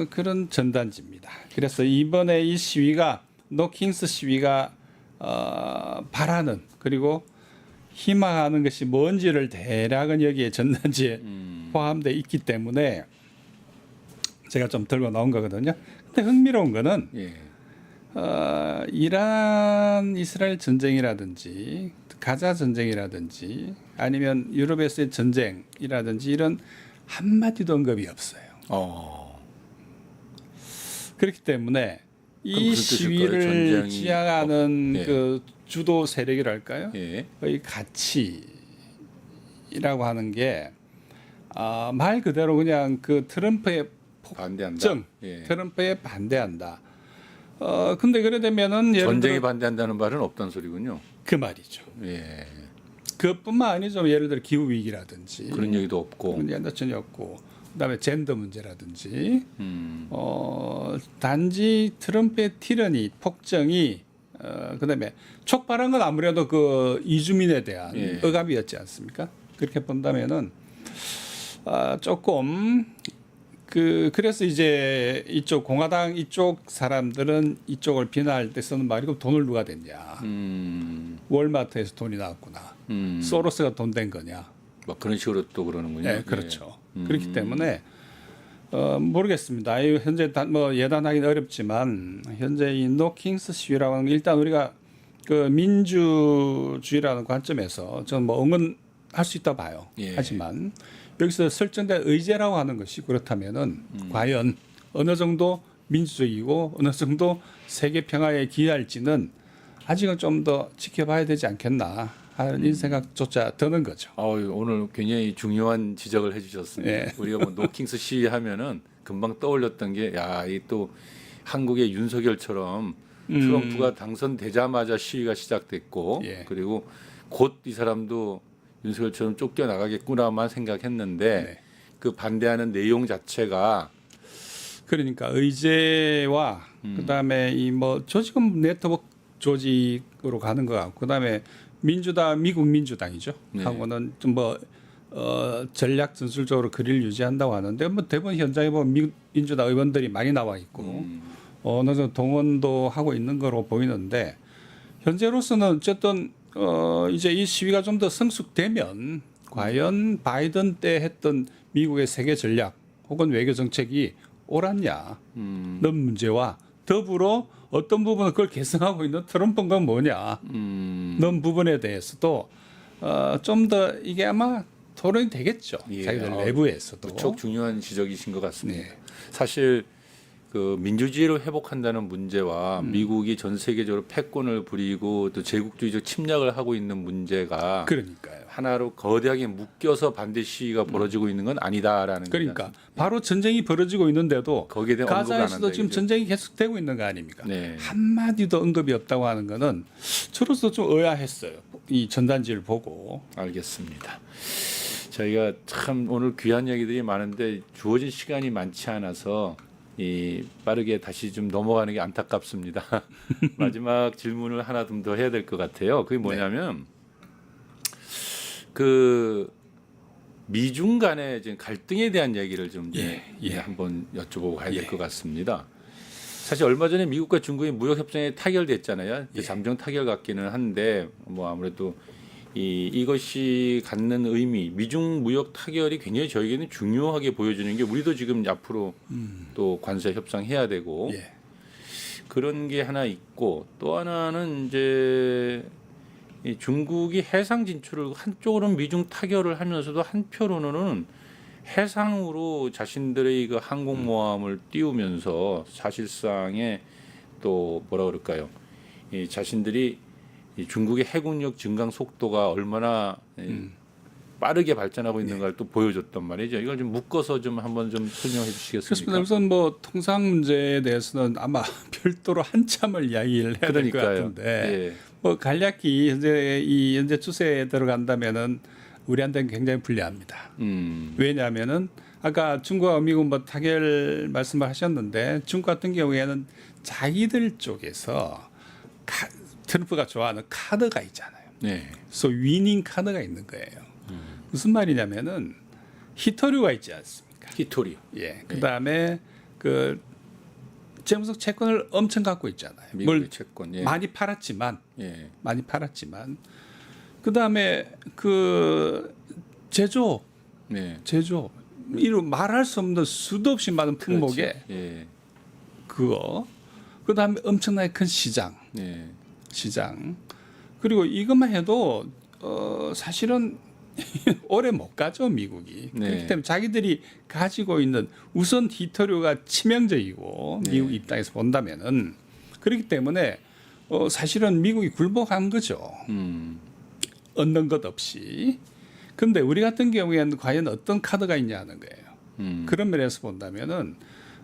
그런 전단지입니다. 그래서 이번에 이 시위가 노킹스 시위가 바라는 그리고 희망하는 것이 뭔지를 대략은 여기에 전단지에 포함되어 있기 때문에 제가 좀 들고 나온 거거든요. 근데 흥미로운 거는 예. 이란 이스라엘 전쟁이라든지 가자 전쟁이라든지 아니면 유럽에서의 전쟁이라든지 이런 한마디도 언급이 없어요. 그렇기 때문에 이 시위를 전쟁이 지향하는 예. 그 주도 세력이랄까요? 예. 이 가치라고 하는 게 말 그대로 그냥 그 트럼프의 반대한다. 폭정, 예. 트럼프에 반대한다. 근데 그래 되면은 예를 전쟁에 들어 반대한다는 말은 없단 소리군요. 그 말이죠. 예. 그뿐만 아니죠. 예를 들어 기후 위기라든지 그런 얘기도 없고. 그런 얘기는 전혀 없고, 그다음에 젠더 문제라든지 단지 트럼프의 티러니 폭정이 그다음에 촉발한 건 아무래도 그 이주민에 대한 예. 억압이었지 않습니까? 그렇게 본다면은 조금 그래서 이제 이쪽 공화당 이쪽 사람들은 이쪽을 비난할 때 쓰는 말이 그럼 돈을 누가 댔냐? 월마트에서 돈이 나왔구나. 소로스가 돈 댄 거냐? 막 그런 식으로 또 그러는군요. 네, 그렇죠. 그렇기 때문에 모르겠습니다. 현재 뭐 예단하기는 어렵지만 현재 이 노킹스 시위라고 하는 게 일단 우리가 그 민주주의라는 관점에서 저는 뭐 응원할 수 있다 봐요. 예. 하지만 여기서 설정된 의제라고 하는 것이 그렇다면은 과연 어느 정도 민주적이고 어느 정도 세계 평화에 기여할지는 아직은 좀 더 지켜봐야 되지 않겠나 하는 이 생각조차 드는 거죠. 오늘 굉장히 중요한 지적을 해주셨습니다. 예. 우리가 뭐 노킹스 시위하면은 금방 떠올렸던 게 이 또 한국의 윤석열처럼 트럼프가 당선되자마자 시위가 시작됐고 예. 그리고 곧 이 사람도 윤석열처럼 쫓겨나가겠구나만 생각했는데 네. 그 반대하는 내용 자체가 그러니까 의제와 그다음에 이 뭐 조직은 네트워크 조직으로 가는 것 같고 그다음에 미국 민주당이죠. 네. 하고는 좀 뭐 전략 전술적으로 거리를 유지한다고 하는데 뭐 대부분 현장에 보면 민주당 의원들이 많이 나와 있고 어느 정도 동원도 하고 있는 거로 보이는데 현재로서는 어쨌든 이제 이 시위가 좀 더 성숙되면 과연 바이든 때 했던 미국의 세계 전략 혹은 외교 정책이 옳았냐 는 문제와 더불어 어떤 부분은 그걸 개성하고 있는 트럼프가 뭐냐 는 부분에 대해서도 좀 더 이게 아마 토론이 되겠죠. 예. 자기들 내부에서도. 무척 중요한 지적이신 것 같습니다. 네. 사실 그 민주주의를 회복한다는 문제와 미국이 전 세계적으로 패권을 부리고 또 제국주의적 침략을 하고 있는 문제가 그러니까요. 하나로 거대하게 묶여서 반대 시위가 벌어지고 있는 건 아니다라는 그러니까 바로 전쟁이 벌어지고 있는데도 거기에 대한 언급을 안 가자에서도 한다, 지금 이거죠. 전쟁이 계속되고 있는 거 아닙니까? 네. 한마디도 언급이 없다고 하는 거는 저로서 좀 의아했어요. 이 전단지를 보고. 알겠습니다. 저희가 참 오늘 귀한 얘기들이 많은데 주어진 시간이 많지 않아서 빠르게 다시 좀 넘어가는 게 안타깝습니다. 마지막 질문을 하나 좀 더 해야 될 것 같아요. 그게 뭐냐면 그 미중 간의 지금 갈등에 대한 얘기를 좀 한번 여쭤보고 가야 될 것 같습니다. 사실 얼마 전에 미국과 중국의 무역 협정이 타결됐잖아요. 잠정 타결 같기는 한데 뭐 아무래도 이것이 갖는 의미, 미중 무역 타결이 굉장히 저에게는 중요하게 보여지는 게 우리도 지금 앞으로 또 관세 협상해야 되고 그런 게 하나 있고 또 하나는 이제 이 중국이 해상 진출을 한쪽으로는 미중 타결을 하면서도 한편으로는 해상으로 자신들의 그 항공모함을 띄우면서 사실상의 또 뭐라 그럴까요? 이 자신들이 이 중국의 해군력 증강 속도가 얼마나 빠르게 발전하고 있는가를 또 보여줬단 말이죠. 이걸 좀 묶어서 좀 한번 좀 설명해 주시겠습니까? 그렇습니다. 우선 뭐 통상 문제에 대해서는 아마 별도로 한참을 이야기를 해야 될 것 같은데 예. 뭐 간략히 현재 추세에 들어간다면은 우리한테는 굉장히 불리합니다. 왜냐하면은 아까 중국과 미국 뭐 타결 말씀을 하셨는데 중국 같은 경우에는 자기들 쪽에서 트럼프가 좋아하는 카드가 있잖아요. 네. 그래서 위닝 카드가 있는 거예요. 무슨 말이냐면은 히토류가 있지 않습니까? 히토리. 예. 그다음에 그 재무적 채권을 엄청 갖고 있잖아요. 미국의 채권. 예. 많이 팔았지만 예. 그다음에 그 제조업 네. 이런 말할 수 없는 수도 없이 많은 품목에 그렇지. 예. 그거 그다음에 엄청나게 큰 시장 네. 그리고 이것만 해도 사실은 오래 못 가죠 미국이. 네. 그렇기 때문에 자기들이 가지고 있는 우선 히토류가 치명적이고 네. 미국 입장에서 본다면은 그렇기 때문에 사실은 미국이 굴복한 거죠. 얻는 것 없이. 근데 우리 같은 경우에는 과연 어떤 카드가 있냐는 거예요. 그런 면에서 본다면은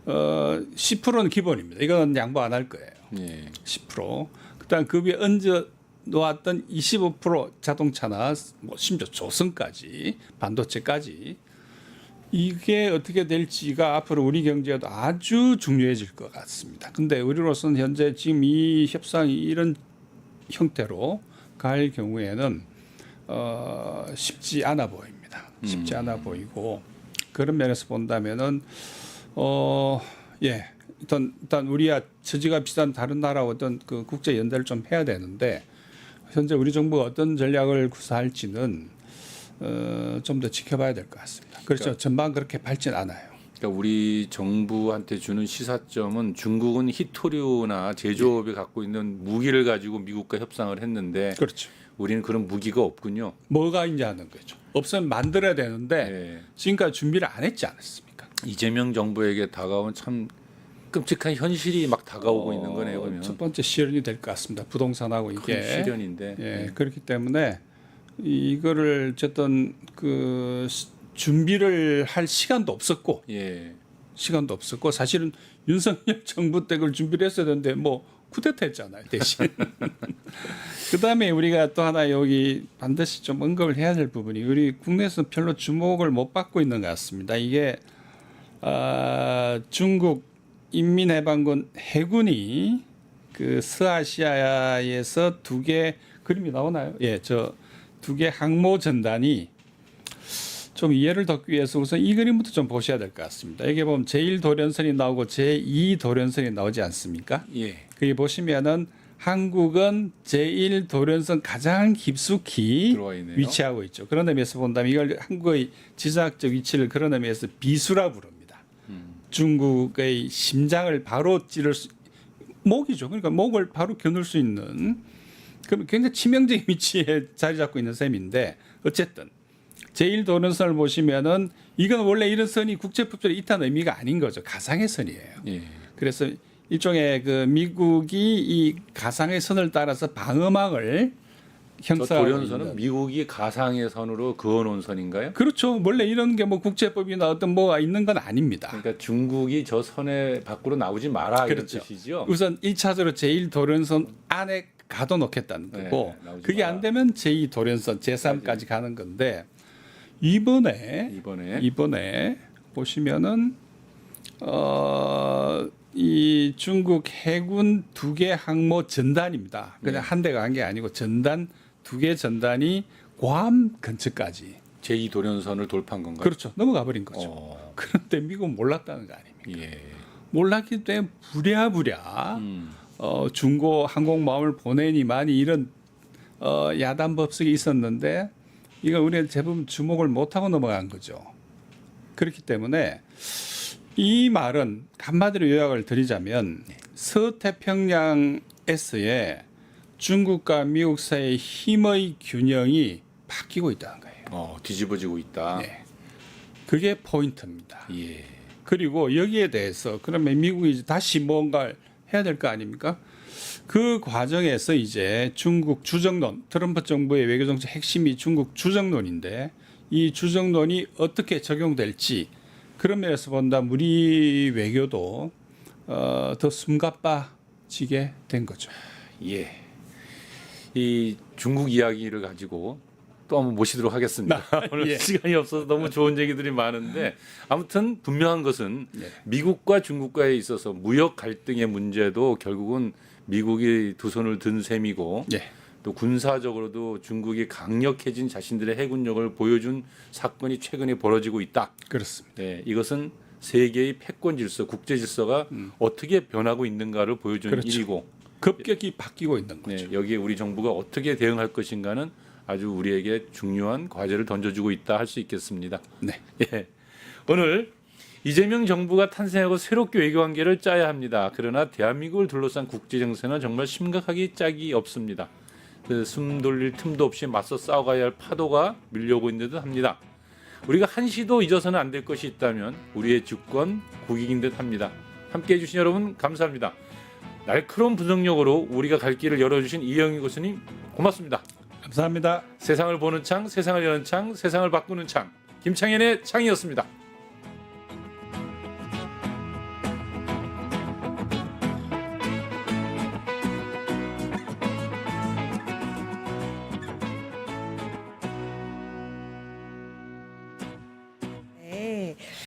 10%는 기본입니다. 이건 양보 안 할 거예요. 네. 10%. 그다음 그 위에 얹어 놓았던 25% 자동차나 뭐 심지어 조선까지 반도체까지 이게 어떻게 될지가 앞으로 우리 경제에도 아주 중요해질 것 같습니다. 근데 우리로서는 현재 지금 이 협상이 이런 형태로 갈 경우에는 쉽지 않아 보입니다. 쉽지 않아 보이고 그런 면에서 본다면은 예, 일단 우리와 처지가 비슷한 다른 나라와 어떤 그 국제 연대를 좀 해야 되는데 현재 우리 정부가 어떤 전략을 구사할지는 좀 더 지켜봐야 될 것 같습니다. 그렇죠. 그러니까 전반 그렇게 밝진 않아요. 그러니까 우리 정부한테 주는 시사점은 중국은 히토류나 제조업이 갖고 있는 무기를 가지고 미국과 협상을 했는데 그렇죠. 우리는 그런 무기가 없군요. 뭐가 있냐 하는 거죠. 없으면 만들어야 되는데 예. 지금까지 준비를 안 했지 않았습니까? 이재명 정부에게 다가온 참 끔찍한 현실이 막 다가오고 있는 거네요. 그러면 첫 번째 시련이 될 것 같습니다. 부동산하고 큰 이게 시련인데. 예, 그렇기 때문에 이거를 어쨌든 그 준비를 할 시간도 없었고 예. 사실은 윤석열 정부 때 그걸 준비를 했어야 되는데 뭐 쿠데타 했잖아요 대신. 그다음에 우리가 또 하나 여기 반드시 좀 언급을 해야 될 부분이 우리 국내에서 별로 주목을 못 받고 있는 것 같습니다. 이게 중국 인민해방군 해군이 그 서아시아에서 2개 그림이 나오나요? 예, 저 2개 항모 전단이 좀 이해를 돕기 위해서 우선 이 그림부터 좀 보셔야 될 것 같습니다. 여기 보면 제1도련선이 나오고 제2도련선이 나오지 않습니까? 예. 거기 보시면은 한국은 제1도련선 가장 깊숙이 들어와 있네요. 위치하고 있죠. 그런 의미에서 본다면 이걸 한국의 지정학적 위치를 그런 의미에서 비수라 부릅니다. 중국의 심장을 바로 찌를 목이죠. 그러니까 목을 바로 겨눌 수 있는 그럼 굉장히 치명적인 위치에 자리 잡고 있는 셈인데 어쨌든 제1도련선을 보시면은 이건 원래 이런 선이 국제법적으로 이탄 의미가 아닌 거죠. 가상의 선이에요. 예. 그래서 일종의 그 미국이 이 가상의 선을 따라서 방어막을 저 형성하고 도련선은 있는. 미국이 가상의 선으로 그어놓은 선인가요? 그렇죠. 원래 이런 게 뭐 국제법이나 어떤 뭐가 있는 건 아닙니다. 그러니까 중국이 저 선에 밖으로 나오지 마라 그렇죠. 이런 뜻이죠. 우선 1차적으로 제1도련선 안에 가둬놓겠다는 거고 네, 나오지 그게 마라. 안 되면 제2도련선 제3까지 가는 건데 이번에 보시면은 이 중국 해군 2개 항모 전단입니다. 그냥 네. 한 대가 간 게 아니고 전단 2개 전단이 괌 근처까지 제2도련선을 돌파한 건가요? 그렇죠. 넘어가 버린 거죠. 그런데 미국은 몰랐다는 거 아닙니까? 예. 몰랐기 때문에 부랴부랴 중고 항공모함을 보내니만이 이런 야단 법석이 있었는데 이걸 우리는 제법 주목을 못하고 넘어간 거죠. 그렇기 때문에 이 말은 한마디로 요약을 드리자면 서태평양에서의 중국과 미국 사이의 힘의 균형이 바뀌고 있다는 거예요. 뒤집어지고 있다. 네. 그게 포인트입니다. 예. 그리고 여기에 대해서 그러면 미국이 이제 다시 뭔가를 해야 될 거 아닙니까? 그 과정에서 이제 중국 주정론, 트럼프 정부의 외교정책 핵심이 중국 주정론인데 이 주정론이 어떻게 적용될지 그런 면에서 본다면 우리 외교도 더 숨가빠지게 된 거죠. 예. 이 중국 이야기를 가지고 또 한번 모시도록 하겠습니다. 오늘 예. 시간이 없어서 너무 좋은 얘기들이 많은데 아무튼 분명한 것은 예. 미국과 중국과에 있어서 무역 갈등의 문제도 결국은 미국이 두 손을 든 셈이고 예. 또 군사적으로도 중국이 강력해진 자신들의 해군력을 보여준 사건이 최근에 벌어지고 있다. 그렇습니다. 네, 이것은 세계의 패권 질서, 국제 질서가 어떻게 변하고 있는가를 보여주는 그렇죠. 일이고 급격히 바뀌고 있는 거죠. 네, 여기에 우리 정부가 어떻게 대응할 것인가는 아주 우리에게 중요한 과제를 던져주고 있다 할 수 있겠습니다. 네. 예. 오늘 이재명 정부가 탄생하고 새롭게 외교관계를 짜야 합니다. 그러나 대한민국을 둘러싼 국제 정세는 정말 심각하게 짝이 없습니다. 숨 돌릴 틈도 없이 맞서 싸워가야 할 파도가 밀려오고 있는 듯 합니다. 우리가 한시도 잊어서는 안 될 것이 있다면 우리의 주권 국익인 듯 합니다. 함께해 주신 여러분 감사합니다. 날카로운 분석력으로 우리가 갈 길을 열어주신 이영희 교수님 고맙습니다. 감사합니다. 세상을 보는 창, 세상을 여는 창, 세상을 바꾸는 창 김창현의 창이었습니다.